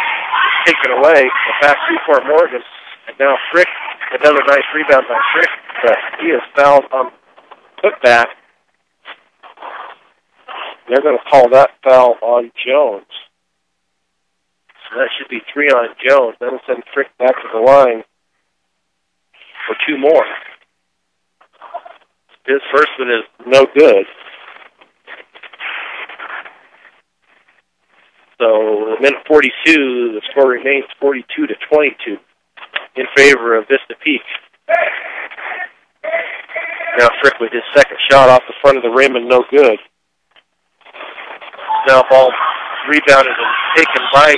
taken away. The pass to Fort Morgan. And now Frick, another nice rebound by Frick, but he is fouled on putback. They're going to call that foul on Jones. So that should be 3 on Jones. That'll send Frick back to the line for 2 more. His first one is no good. So, minute 42, the score remains 42-22 in favor of Vista Peak. Now Frick with his second shot off the front of the rim and no good. Now ball rebounded and taken by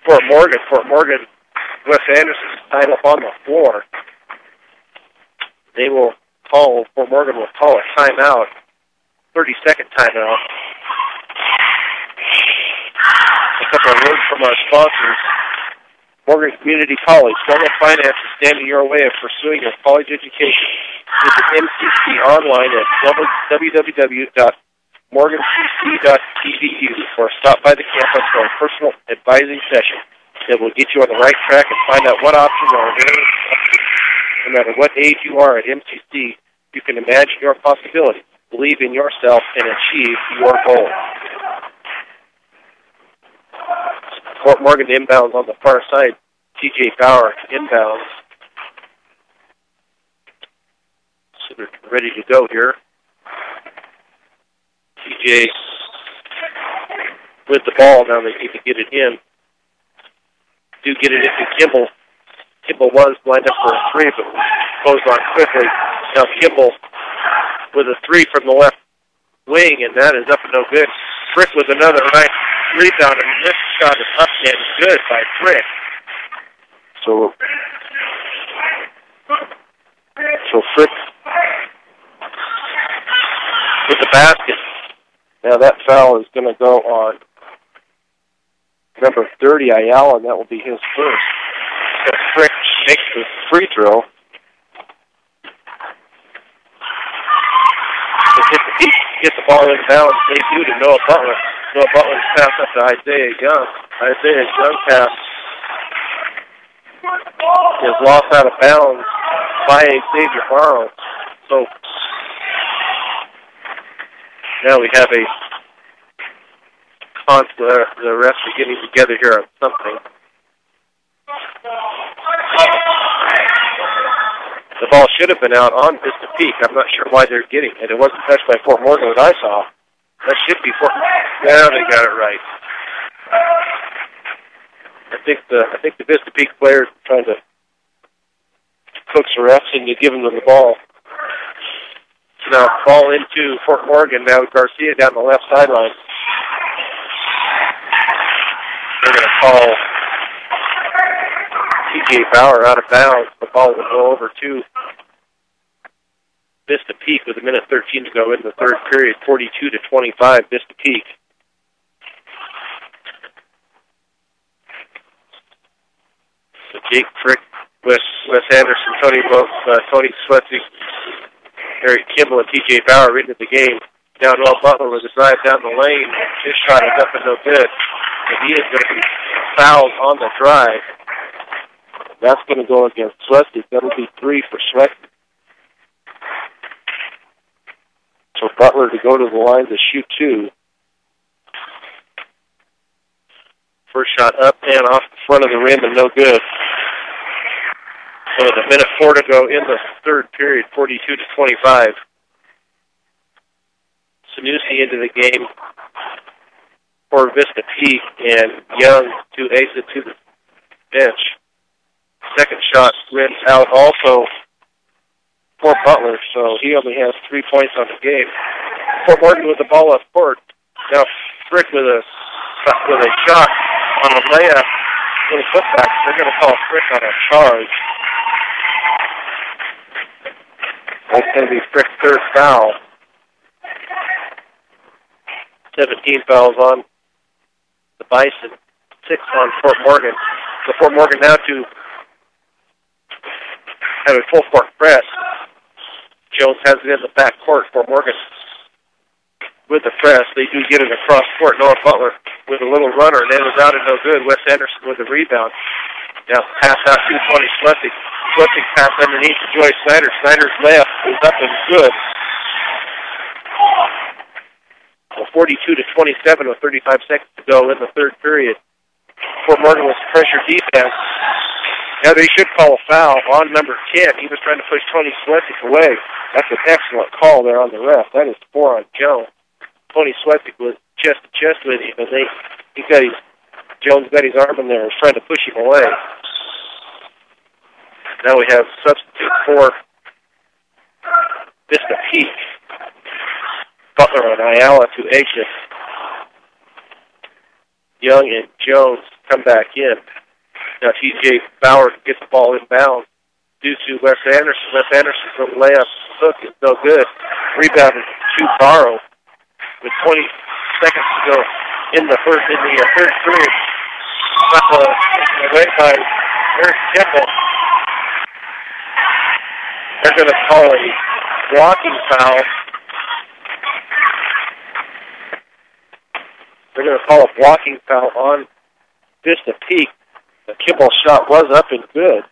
Fort Morgan. Fort Morgan, Wes Anderson is tied up on the floor. Fort Morgan will call a timeout, 30-second timeout. A couple of words from our sponsors. Morgan Community College, strong finances standing your way of pursuing your college education. Visit MCC online at www.morgancc.edu or stop by the campus for a personal advising session that will get you on the right track and find out what options are available. No matter what age you are at MCC, you can imagine your possibilities, believe in yourself, and achieve your goals. Fort Morgan inbounds on the far side. TJ Bauer inbounds. So they're ready to go here. TJ with the ball. Now they need to get it in. Do get it into Kimball. Kimball was lined up for a 3, but goes on quickly. Now Kimball with a 3 from the left wing, and that is up and no good. Frick with another nice rebound, and this shot is up and good by Frick. So Frick with the basket. Now that foul is going to go on number 30, Ayala, and that will be his first. So Frick makes the free throw. Gets the ball in balance. They do to Noah Butler. Noah Butler's pass up to Isaiah Young. Isaiah Young pass is lost out of bounds by Xavier Barrow. So now we have a response. The refs are getting together here on something. The ball should have been out on Vista Peak. I'm not sure why they're getting it. It wasn't touched by Fort Morgan that I saw. That should be Fort Morgan. Now they got it right. I think the Vista Peak players are trying to coax the refs into giving them the ball. So now ball into Fort Morgan. Now Garcia down the left sideline. They're going to call T.J. Bauer out of bounds. The ball will go over to Vista Peak with 1:13 to go in the third period. 42-25, Vista Peak. So Jake Frick, Wes Anderson, Tony Swetsy, Eric Kimball, and T.J. Bauer into the game. Now Noel Butler with a drive down the lane. His shot is up and no good. And he is going to be fouled on the drive. That's going to go against Swetsy. That'll be 3 for Swetsy. So Butler to go to the line to shoot 2. First shot up and off the front of the rim and no good. So with 1:04 to go in the third period, 42-25. Sanusi into the game for Vista Peak, and Young to exit to the bench. Second shot rims out also for Butler, so he only has 3 points on the game. Fort Morgan with the ball up court. Now Frick with a shot on a layup, little putback. They're going to call Frick on a charge. That's going to be Frick's third foul. 17 fouls on the Bison, 6 on Fort Morgan. So Fort Morgan now to have a full court press. Jones has it in the back court. Fort Morgan with the press. They do get it across court. Noah Butler with a little runner, and it was out and no good. Wes Anderson with the rebound. Now pass out to 20 Schleswig. Schleswig pass underneath to Joy Snyder. Snyder's layup is up and good. So 42-27 with 35 seconds to go in the third period. Fort Morgan was pressure defense. Now they should call a foul on number 10. He was trying to push Tony Schleswig away. That's an excellent call there on the ref. That is 4 on Jones. Tony Schleswig was chest to chest with him, and Jones got his arm in there and was trying to push him away. Now we have substitute for Vista Peak. Butler and Ayala to exit. Young and Jones come back in. Now T.J. Bauer gets the ball inbound due to Wes Anderson. Wes Anderson's little layup hook is no good. Rebounded to Barrow with 20 seconds to go in the third period. Away by Eric Kimball. They're going to call a blocking foul. They're going to call a blocking foul on Vista Peak. The Kimball shot was up and good.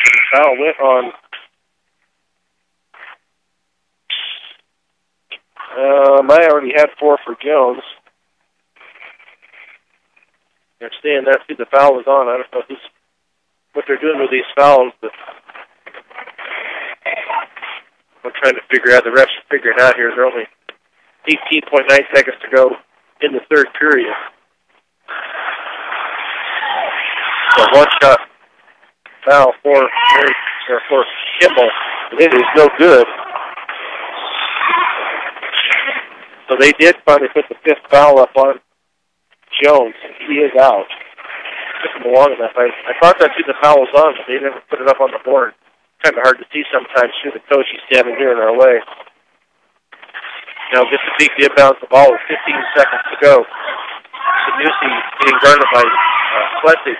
The foul went on I already had 4 for Jones. They're saying that's who the foul was on. I don't know what they're doing with these fouls, but I'm trying to figure out. The refs are figuring out here. There are only 18.9 seconds to go in the third period. So one shot foul for Kimball. It is no good. So they did finally put the 5th foul up on Jones. He is out. Took him long enough. I thought that's who the foul was on, but they never put it up on the board. Kind of hard to see sometimes through the coach. He's standing here in our way. Now Vista Peak inbounds the ball with 15 seconds to go. Sanusi getting guarded by Schleswig.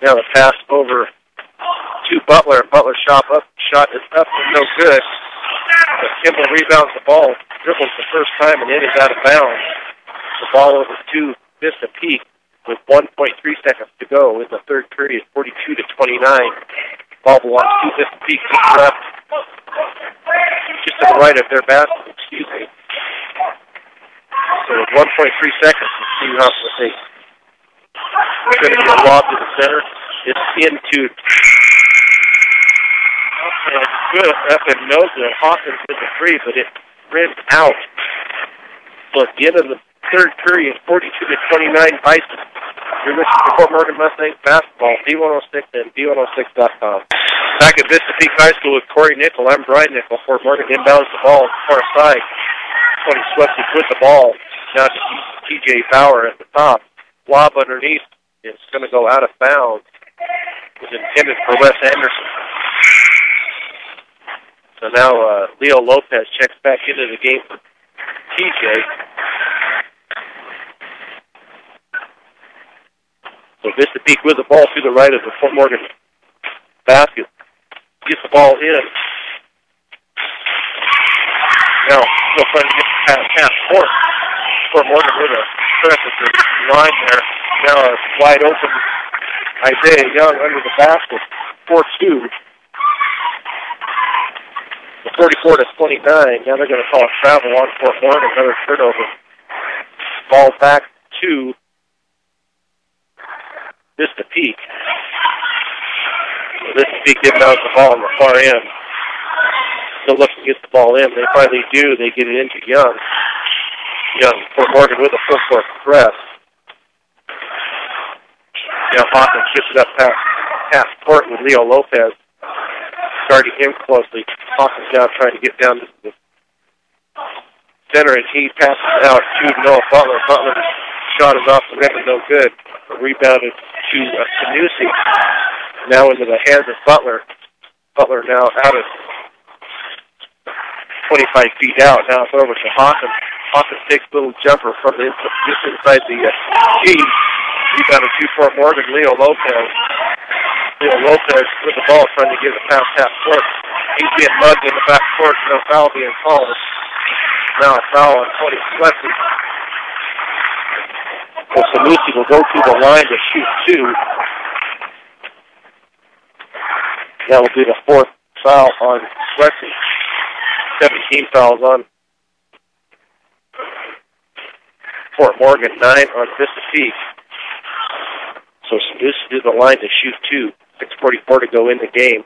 Now the pass over to Butler. Butler's shot is up and no good. But Kimball rebounds the ball, dribbles the first time, and it is out of bounds. The ball over to Vista Peak with 1.3 seconds to go in the third period, 42-29. Ball belongs to Vista Peak to the left. Just to the right of their basket, excuse me. So with 1.3 seconds, let's see how they. It's going to be a lob to the center. It's into. And good up and knows that Hawkins with the three, but it rimmed out. So at the end of the third period, 42-29 Bison. You're listening to Fort Morgan Mustangs basketball, D106 and D106.com. Back at Vista Peak High School with Corey Nickel. I'm Brian Nickel. Fort Morgan inbounds the ball far side. Tony Swepsik with the ball. Now to TJ Bauer at the top. Lob underneath. It's going to go out of bounds. It was intended for Wes Anderson. So now Leo Lopez checks back into the game for TJ. So Vista Peak with the ball to the right of the Fort Morgan basket. Gets the ball in. Now, still trying to get past half court. Fort Morgan with a press at the line there. Now a wide open Isaiah Young under the basket. 4-2. 34-29. Now they're going to call a travel on Fort Morgan. Another turnover. Ball back to Vista Peak. Vista Peak inbounds the ball on the far end. Still looking to get the ball in. They finally do. They get it into Young. Young, Fort Morgan with a full court press. Now Hawkins gets it up past half court with Leo Lopez guarding him closely. Hawkins now trying to get down to the center, and he passes out to Noah Butler. Butler shot is off the rim and no good. Rebounded to Sanusi. Now into the hands of Butler. Butler now out of 25 feet out. Now it's over to Hawkins. Hawkins takes a little jumper from the just inside the key. Rebounded to Fort Morgan. Leo Lopez. Leo Lopez with the ball trying to get it past half court. He's getting mugged in the back court. No foul being called. Now a foul on Tony Swepsik. So Sanusi will go to the line to shoot two. That will be the fourth foul on Swepsik. 17 fouls on Fort Morgan, 9 on Vista Peak. So Sanusi to the line to shoot two. 6:44 to go in the game.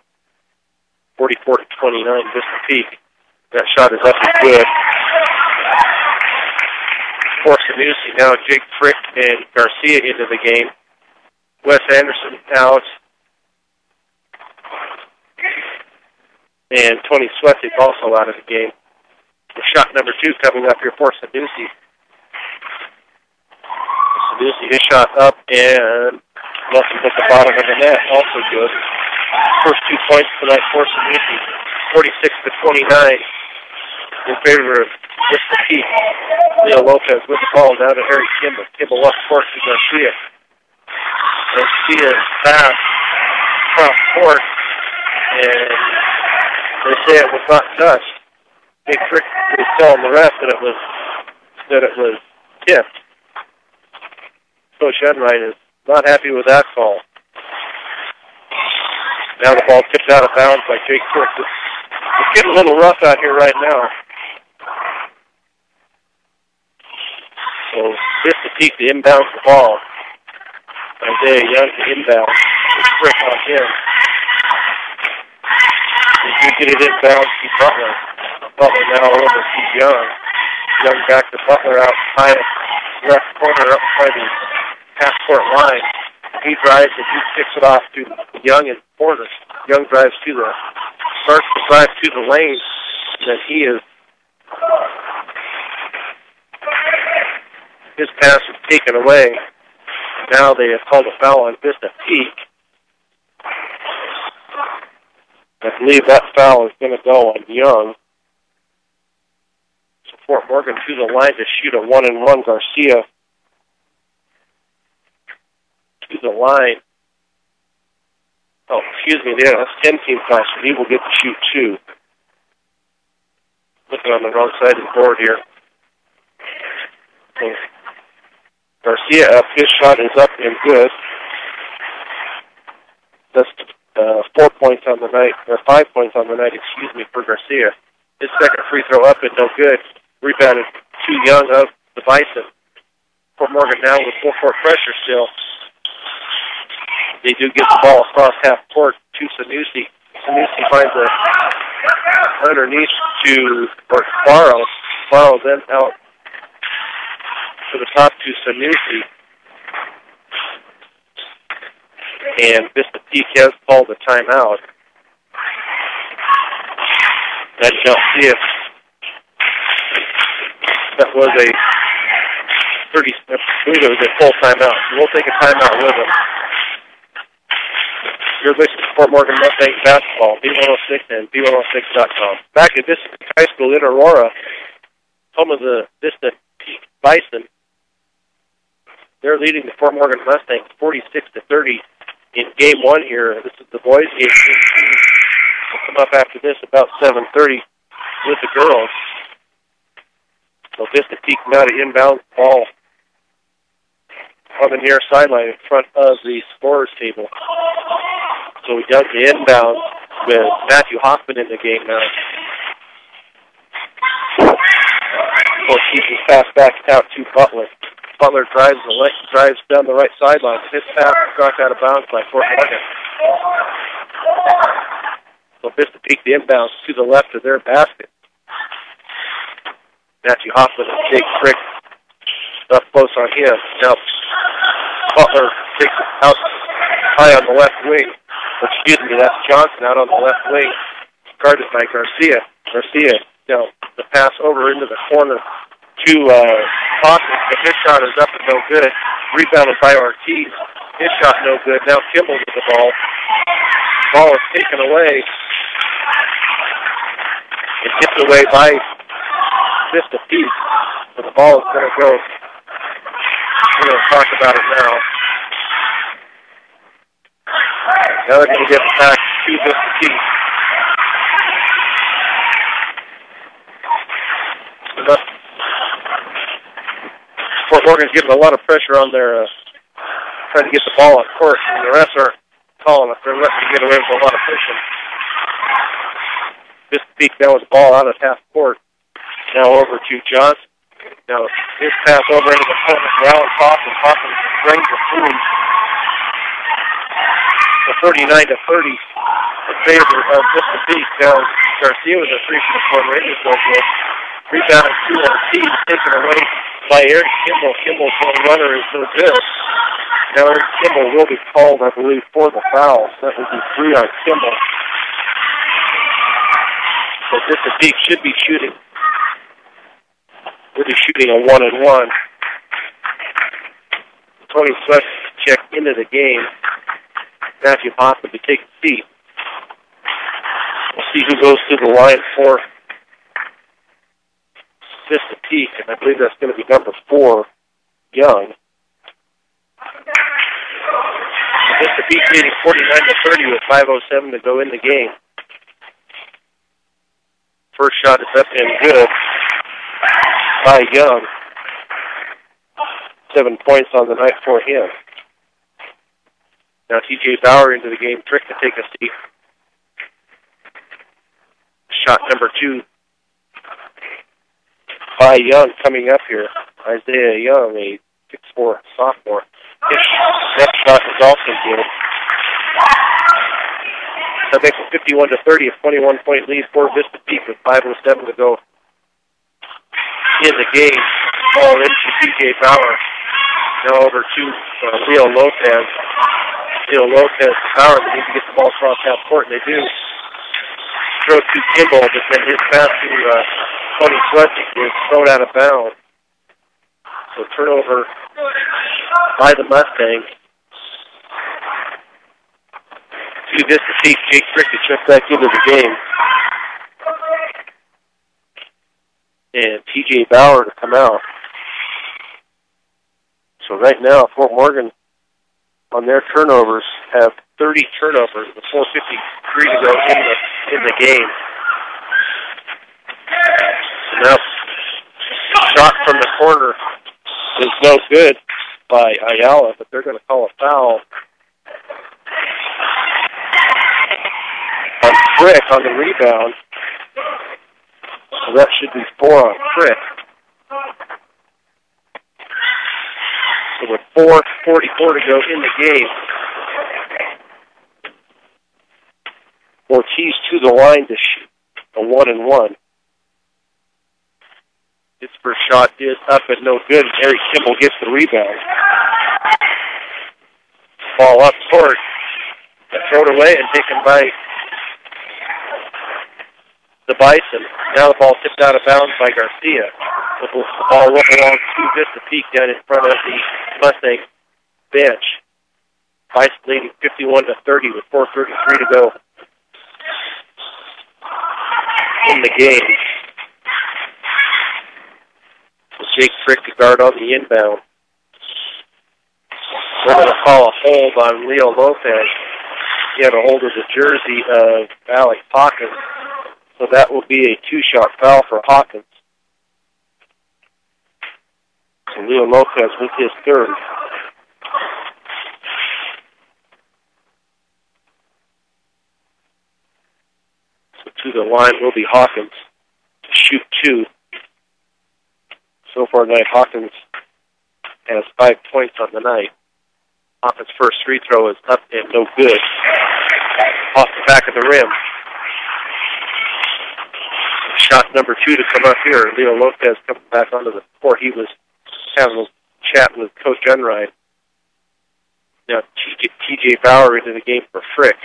44-29 Vista Peak. That shot is up and good. For Sanusi, now Jake Frick and Garcia into the game. Wes Anderson out. And Tony Swepsik also out of the game. Shot number 2 coming up here for Sanusi. Sanusi, his shot up and nothing but the bottom of the net. Also good. First 2 points tonight for Sanusi. 46-29 in favor of Vista Peak. Leo Lopez with the ball down to Harry Kimball. Kimball left court to Garcia. Garcia pass cross court, and they say it was not touched. Big Trick was telling the ref that it was tipped. Coach Enright is not happy with that call. Now the ball tipped out of bounds by Jake Trick. It's getting a little rough out here right now. So Vista Peak to inbound the ball. Isaiah Young to inbound. Trick on him. They do get it inbound to Butler. Butler now over to Young. Young back to Butler out high left corner up by the half-court line. He drives and he kicks it off to Young and Porter. Young starts to drive to the lane that he is. His pass is taken away. Now they have called a foul on Vista Peak. I believe that foul is going to go on Young. So Fort Morgan to the line to shoot a 1-and-1. Garcia to the line. Oh, excuse me, there. That's 10-team foul, so he will get to shoot 2. Looking on the wrong side of the board here. So Garcia up. His shot is up and good. That's 4 points on the night, or 5 points on the night, for Garcia. His second free throw up and no good. Rebounded too young of the Bison. Fort Morgan now with full court pressure still. They do get the ball across half court to Sanusi. Sanusi finds a underneath to Barrow. Barrow then out to the top to Sanusi. And Vista Peak has called a timeout. I don't see if that was a 30, I believe it was a full timeout. So we'll take a timeout with them. You're listening to Fort Morgan Mustangs basketball, B106 and B106.com. Back at Vista Peak High School in Aurora, home of the Vista Peak Bison. They're leading the Fort Morgan Mustangs 46-30 in game one here. This is the boys' game. We'll come up after this about 7:30 with the girls. So Vista Peak now to inbound ball on the near sideline in front of the scorers table. So we done the inbound with Matthew Hoffman in the game now. So keeps his pass back out to Butler. Butler drives down the right sideline. His pass knocked out of bounds by Fort Morgan. So Vista Peak the inbounds to the left of their basket. Matthew Hoffman, a big trick up close on him. Now Butler takes it out high on the left wing. Excuse me, that's Johnson out on the left wing, guarded by Garcia. Garcia, the pass over into the corner to Hoffman, but his shot is up and no good. Rebounded by Ortiz. His shot no good. Now Kimball with the ball. Ball is taken away. It gets away by Vista Peak. So the ball is going to go. We're going to talk about it now. Now they're going to get it back to Vista Peak. Fort Morgan's getting a lot of pressure on their trying to get the ball on court, and the refs aren't calling it. They're letting them get away with a lot of pushing. Vista Peak now with the ball out of half court. Now over to Johnson. Now his pass over into the corner for Alan Coffin. Coffin brings the food. 39-30 in favor of Vista Peak. Now Garcia was a 3-point range no good. Rebound to Ortiz, taken away by Eric Kimball. Kimball's one runner is no good. Now Eric Kimball will be called, I believe, for the foul. That would be 3 on Kimball. So Vista Peak should be shooting. We'll be shooting a 1-and-1. Tony Sweat check into the game. Matthew Hoffman to take a seat. We'll see who goes to the line for Vista Peak, and I believe that's going to be number 4, Young. Vista Peak leading 49-30 with 5:07 to go in the game. First shot is up and good by Young. 7 points on the night for him. Now T.J. Bauer into the game, trick to take a seat. Shot number 2 by Young coming up here. Isaiah Young, a 6'4" sophomore. His next shot is also good. That makes it 51-30, a 21-point lead for Vista Peak with 5:07 to go in the game. Ball into T.J. Bauer. Now over to Leo Lopez. Leo Lopez, Bauer, they need to get the ball across half court, and they do. Throw to Kimball, but then his pass to Tony Sletzik is thrown out of bounds. So turnover by the Mustangs. To Vista Peak, Jake Cricket checked back into the game. And T.J. Bauer to come out. So right now, Fort Morgan on their turnovers have 30 turnovers with 4:53 to go in the game. So now, shot from the corner is no good by Ayala, but they're going to call a foul Frick on the rebound. So that should be 4 on Frick. So with 4:44 to go in the game, Ortiz to the line to shoot a 1-and-1. His first shot is up and no good. Eric Kimball gets the rebound. Ball up court. Thrown away and taken by the Bison. Now the ball tipped out of bounds by Garcia. The ball rolled along to Vista Peak down in front of the Mustang bench. Bison leading 51-30 with 4:33 to go in the game. So Jake Frick to guard on the inbound. We're going to call a hold on Leo Lopez. He had a hold of the jersey of Alex Hawkins. So that will be a 2-shot foul for Hawkins. So Leo Lopez with his third. So to the line will be Hawkins to shoot 2. So far tonight, Hawkins has 5 points on the night. Hawkins' first free throw is up and no good. Off the back of the rim. Shot number 2 to come up here. Leo Lopez coming back onto the court. He was having a chat with Coach Enright. Now T.J. Bauer into the game for Frick.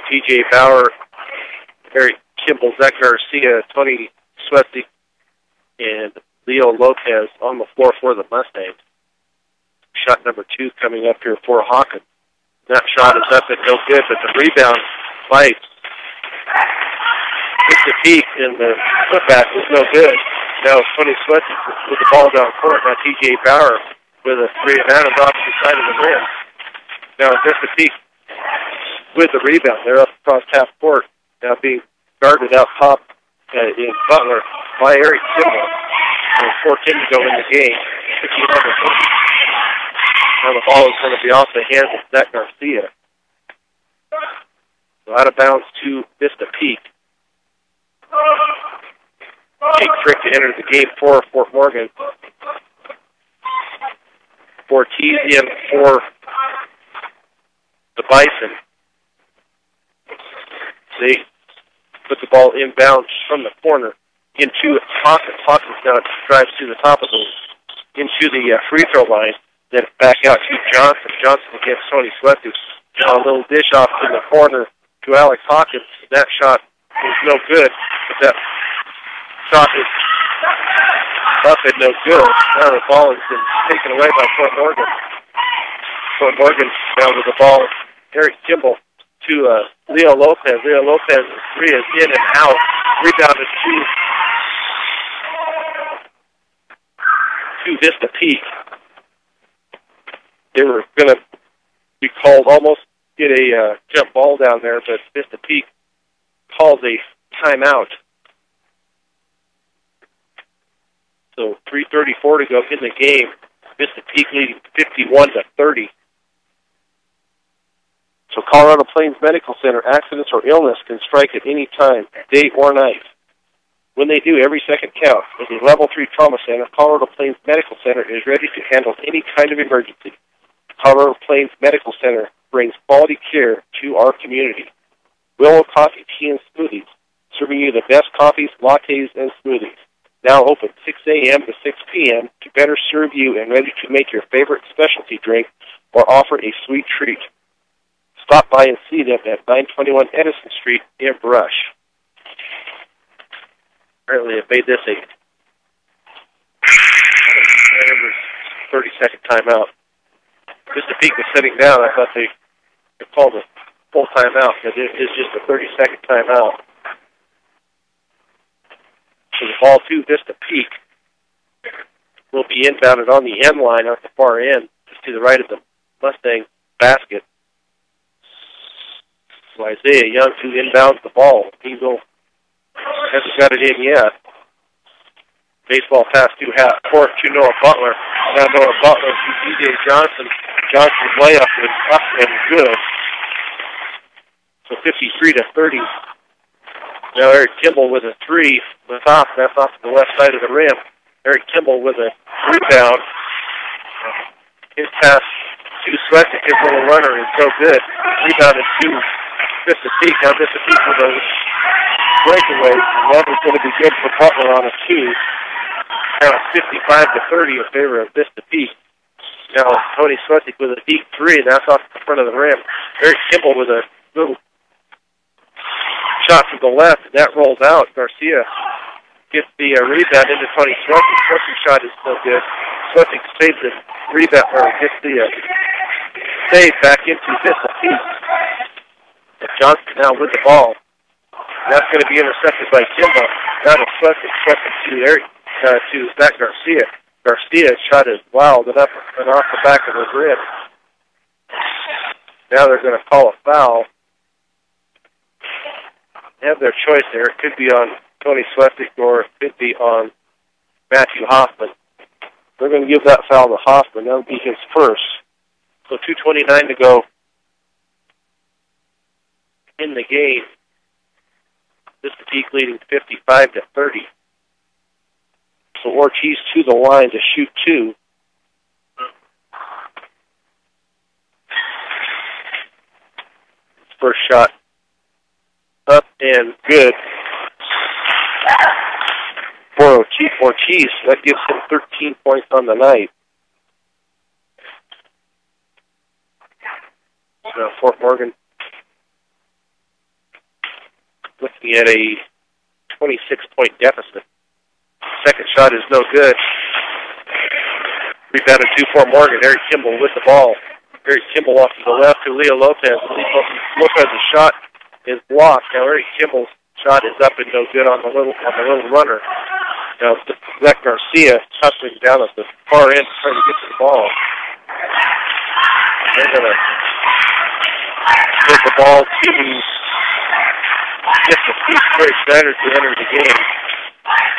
T.J. Bauer, Eric Kimball, Zach Garcia, Tony Swetsy, and Leo Lopez on the floor for the Mustangs. Shot number 2 coming up here for Hawkins. That shot is up and no good, but the rebound by Vista Peak and the putback was no good. Now Tony Swetsy with the ball down court. Now T.J. Bauer with a 3 advantage off the side of the rim. Now Vista Peak with the rebound. They're up across half court. Now being guarded out top in Butler by Eric Kimball. 4:10 to go in the game. Now the ball is going to be off the hands of Zach Garcia. So out of bounds to Vista Peak. Jake Frick to enter the game for Fort Morgan. Ortiz in for the Bison. They put the ball inbounds from the corner into Hawkins. Hawkins now drives to the top of the, into the free throw line. Then back out to Johnson. Johnson against Tony Swetsy. A little dish off in the corner to Alex Hawkins. That shot was no good, but that shot is up and no good. Now the ball has been taken away by Fort Morgan. Fort Morgan now with the ball. Eric Kimball to Leo Lopez. Leo Lopez's 3 is in and out. Rebounded to Vista Peak. They were going to be called, almost get a jump ball down there, but Vista Peak calls a timeout. So 3:34 to go in the game. Vista Peak leading 51-30. So Colorado Plains Medical Center, accidents or illness can strike at any time, day or night. When they do, every second counts. As a Level 3 trauma center, Colorado Plains Medical Center is ready to handle any kind of emergency. Colorado Plains Medical Center brings quality care to our community. Willow Coffee, Tea, and Smoothies, serving you the best coffees, lattes, and smoothies. Now open 6 a.m. to 6 p.m. to better serve you and ready to make your favorite specialty drink or offer a sweet treat. Stop by and see them at 921 Edison Street in Brush. Apparently it made this a 30-second timeout. Vista Peak was sitting down. I thought they called a full timeout because it is just a 30-second timeout. So the ball to Vista Peak will be inbounded on the end line at the far end, just to the right of the Mustang basket. So Isaiah Young to inbounds the ball. He hasn't got it in yet. Baseball pass to half court to Noah Butler. Now Noah Butler to D.J. Johnson. Johnson's layup is up and good. So 53-30. Now Eric Kimball with a three. That's off to the left side of the rim. Eric Kimball with a rebound. His pass to Swetzik, his little runner, is so good. Rebounded to Vista Peak. Now Vista Peak with a breakaway. That is going to be good for Butler on a two. Now it's 55-30 in favor of Vista Peak. Now Tony Swetzik with a deep three, and that's off the front of the rim. Eric Kimball with a little shot to the left, and that rolls out. Garcia gets the rebound into Tony Swetzik. Swetzik shot is still good. Swetzik saves the rebound, or gets the save back into Vista Peak. And Johnson now with the ball. That's going to be intercepted by Kimball. Now to Swetzik. Swetzik to Eric, to Zach Garcia. Garcia's shot is wild and up and off the back of his rib. Now they're going to call a foul. They have their choice there. It could be on Tony Swetzik or it could be on Matthew Hoffman. They're going to give that foul to Hoffman. That would be his first. So 2:29 to go in the game. Vista Peak leading 55-30. So Ortiz to the line to shoot two. First shot up and good for Ortiz. That gives him 13 points on the night. So Fort Morgan looking at a 26-point deficit. Second shot is no good. Rebounded to Fort Morgan. Eric Kimball with the ball. Eric Kimball off to the left to Leo Lopez. Lopez's shot is blocked. Now Eric Kimball's shot is up and no good on the little runner. Now Zach Garcia hustling down at the far end trying to get to the ball. They're going to give the ball to Trey Snyder to enter the game.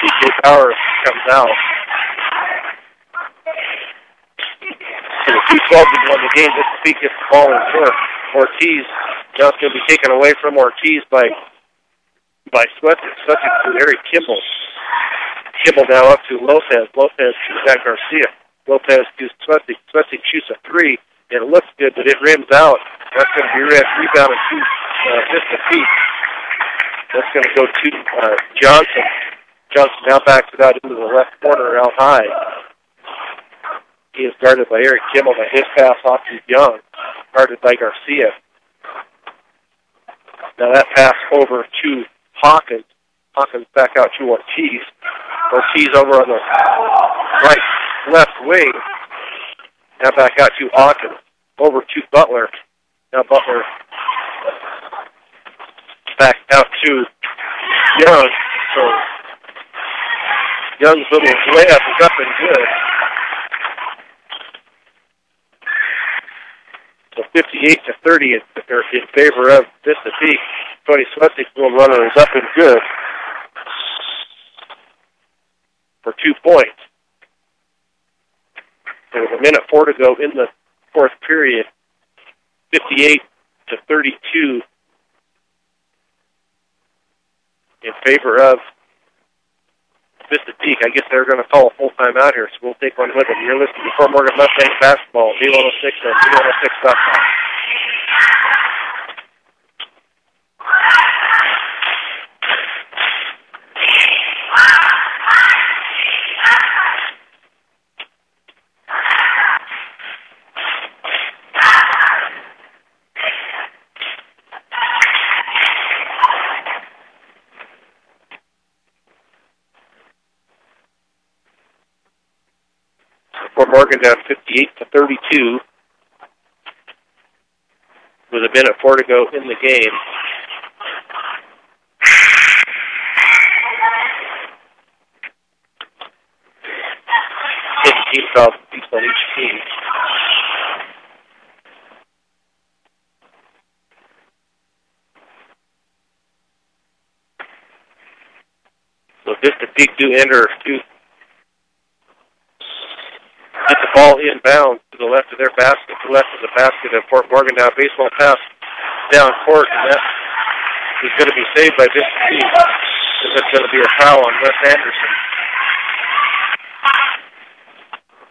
TJ Powers comes out. So the 2-12 to win the game. This Peak gets the ball in front. Ortiz, now it's going to be taken away from Ortiz by Swetzik. Swetzik to Eric Kimball. Kimball now up to Lopez. Lopez to Zach Garcia. Lopez to Swetzik. Swetzik shoots a three. It looks good, but it rims out. That's going to be rebounded to Vista Peak. That's going to go to Johnson. Johnson now backs it out into the left corner out high. He is guarded by Eric Kimball, but his pass off to Young, guarded by Garcia. Now that pass over to Hawkins. Hawkins back out to Ortiz. Ortiz over on the left wing. Now back out to Hawkins. Over to Butler. Now Butler back out to Young. So Young's little layup is up and good. So 58-30 in favor of Vista Peak. Tony Swetzig's little runner is up and good for 2 points. There was a minute 4 to go in the fourth period. 58-32 in favor of Vista Peak. I guess they're going to call a full time out here, so we'll take one with them. You're listening to Fort Morgan Mustang Basketball, B106 and B106.com. Fort Morgan down 58-32 with a minute 4 to go in the game. Team fouls on each team. So Vista Peak do enter to get the ball inbound to the left of their basket, to the left of the basket of Fort Morgan. Now baseball pass down court, and that is going to be saved by Vista Peak. That's going to be a foul on Wes Anderson.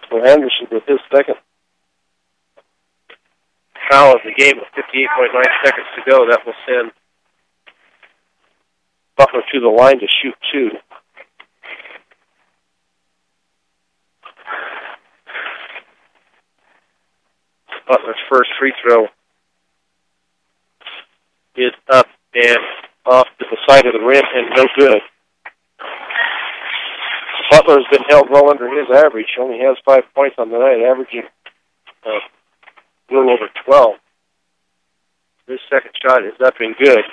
So Anderson with his second foul of the game with 58.9 seconds to go. That will send Butler to the line to shoot 2. Butler's first free throw is up and off to the side of the rim and no good. Butler has been held well under his average. He only has 5 points on the night, averaging a little over 12. His second shot is up and good.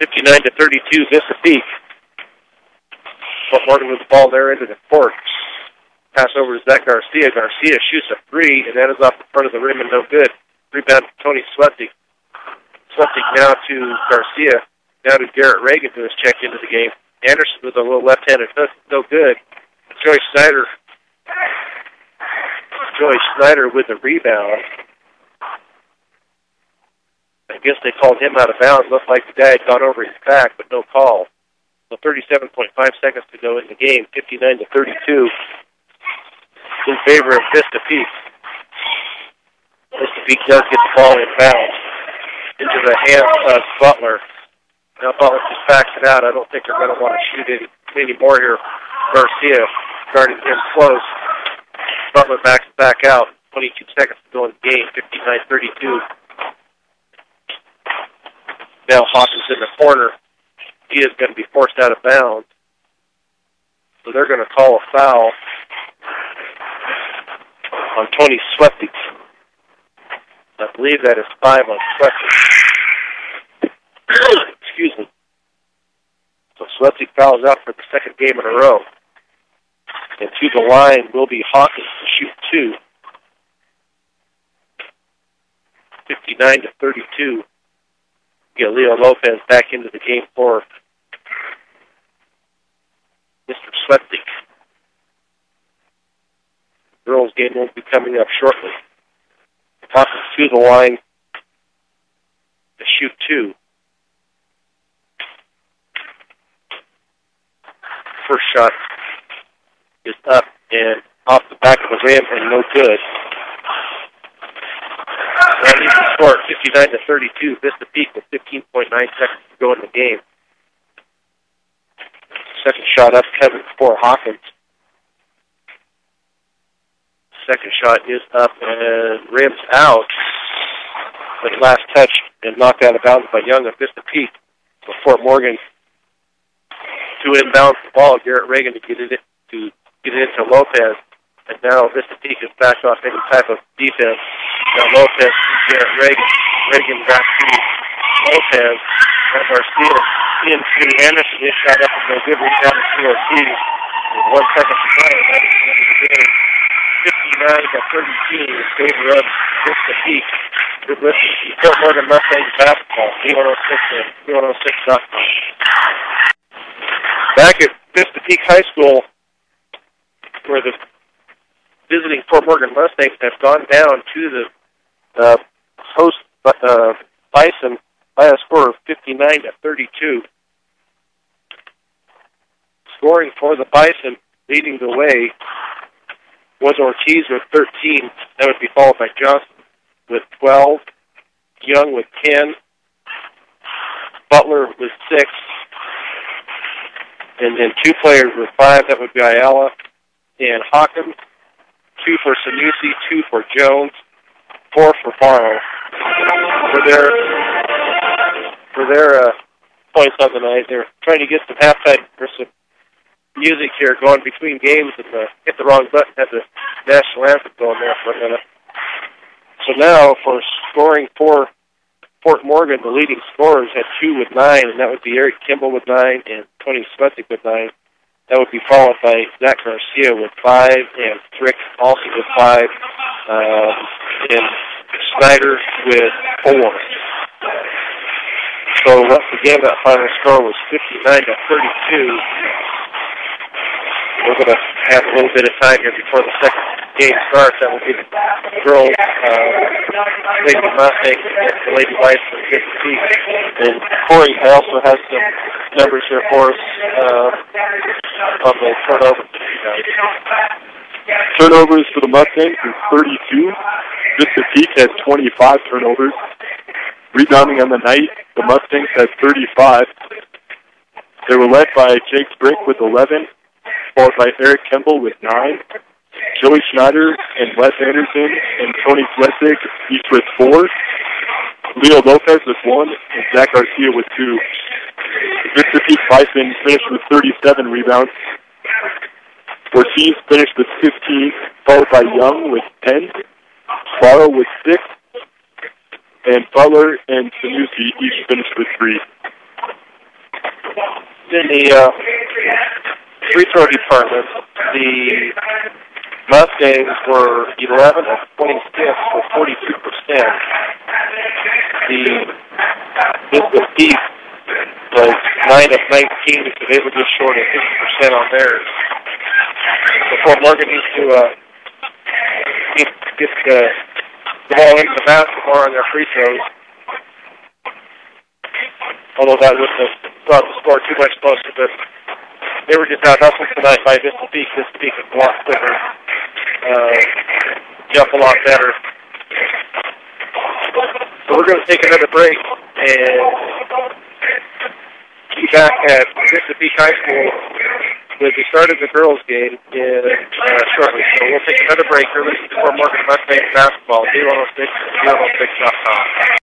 59-32, Vista Peak. Fort Morgan with the ball there into the court. Pass over to Zach Garcia. Garcia shoots a 3, and that is off the front of the rim and no good. Rebound to Tony Sweptic. Sweptic now to Garcia. Now to Garrett Reagan, who has checked into the game. Anderson with a little left-handed hook, no good. Joyce Snyder with the rebound. I guess they called him out of bounds. Looked like the guy had gone over his back, but no call. So 37.5 seconds to go in the game, 59-32 in favor of Vista Peak. Vista Peak does get the ball inbounds into the hands of Butler. Now Butler just backs it out. I don't think they're going to want to shoot any more here. Garcia guarding him close. Butler backs it back out. 22 seconds to go in the game, 59-32. Now Hawkins in the corner. He is going to be forced out of bounds. So they're going to call a foul on Tony Sweptic. I believe that is 5 on Sweptic. Excuse me. So Sweptic fouls out for the second game in a row. And to the line will be Hawkins to shoot 2. 59-32. Get Leo Lopez back into the game for Mr. Sweptic. The girls' game will be coming up shortly. Hawkins to the line to shoot 2. First shot is up and off the back of the rim and no good. That leaves the score at 59-32. Vista Peak with 15.9 seconds to go in the game. Second shot up coming for Hawkins. Second shot is up and rims out. But last touch and knocked out of bounds by Young of Vista Peak. So Fort Morgan to inbound the ball. Garrett Reagan to get it into Lopez. And now Vista Peak has backed off any type of defense. Now Lopez to Garrett Reagan. Reagan back to Lopez. And Garcia into Anderson. His shot up and no good. Rebound to COC. With 1 second to go. That is the end of the game. 59-13 in favor of Vista Peak. Good listening to Fort Morgan Mustangs basketball. V106.com. Back at Vista Peak High School, where the visiting Fort Morgan Mustangs have gone down to the host Bison by a score of 59-32. Scoring for the Bison, leading the way, was Ortiz with 13. That would be followed by Johnson with 12. Young with 10. Butler with 6. And then 2 players with 5. That would be Ayala and Hawkins. 2 for Sanusi, 2 for Jones, 4 for Barrow. For their points on the night, they're trying to get some halftime or some music here going between games and hit the wrong button, had the national anthem going there for a minute. So now for scoring for Fort Morgan, the leading scorers had 2 with 9, and that would be Eric Kimball with 9 and Tony Sweptic with 9. That would be followed by Zach Garcia with 5 and Frick also with 5 and Snyder with 4. So once again, that final score was 59-32. We're going to have a little bit of time here before the second game starts. That will be the girls, Lady Mustangs against the Lady Whites from Vista Peak. And Corey also has some numbers here for us on the turnovers. Turnovers for the Mustangs is 32. Vista Peak has 25 turnovers. Rebounding on the night, the Mustangs had 35. They were led by Jake Brick with 11, followed by Eric Kemble with 9, Joey Schneider and Wes Anderson and Tony Flesig each with 4, Leo Lopez with 1, and Zach Garcia with 2. Vista Peak Bison finished with 37 rebounds. Ortiz finished with 15, followed by Young with 10, Barrow with 6, and Butler and Sanusi each finished with 3. In the free throw department, the Mustangs were 11 of 26 for 42%. The Vista Peak was 9 of 19, so they were just short of 50% on theirs. Before Morgan needs to get the ball into the basket more on their free throws. Although that wouldn't have brought the score too much closer, but they were just out hustled tonight by Vista Peak. Vista Peak is a lot quicker, jump a lot better. So we're going to take another break and be back at Vista Peak High School with the start of the girls' game shortly. So we'll take another break. You're listening to Morgan Mustangs basketball, D106 and D106.com.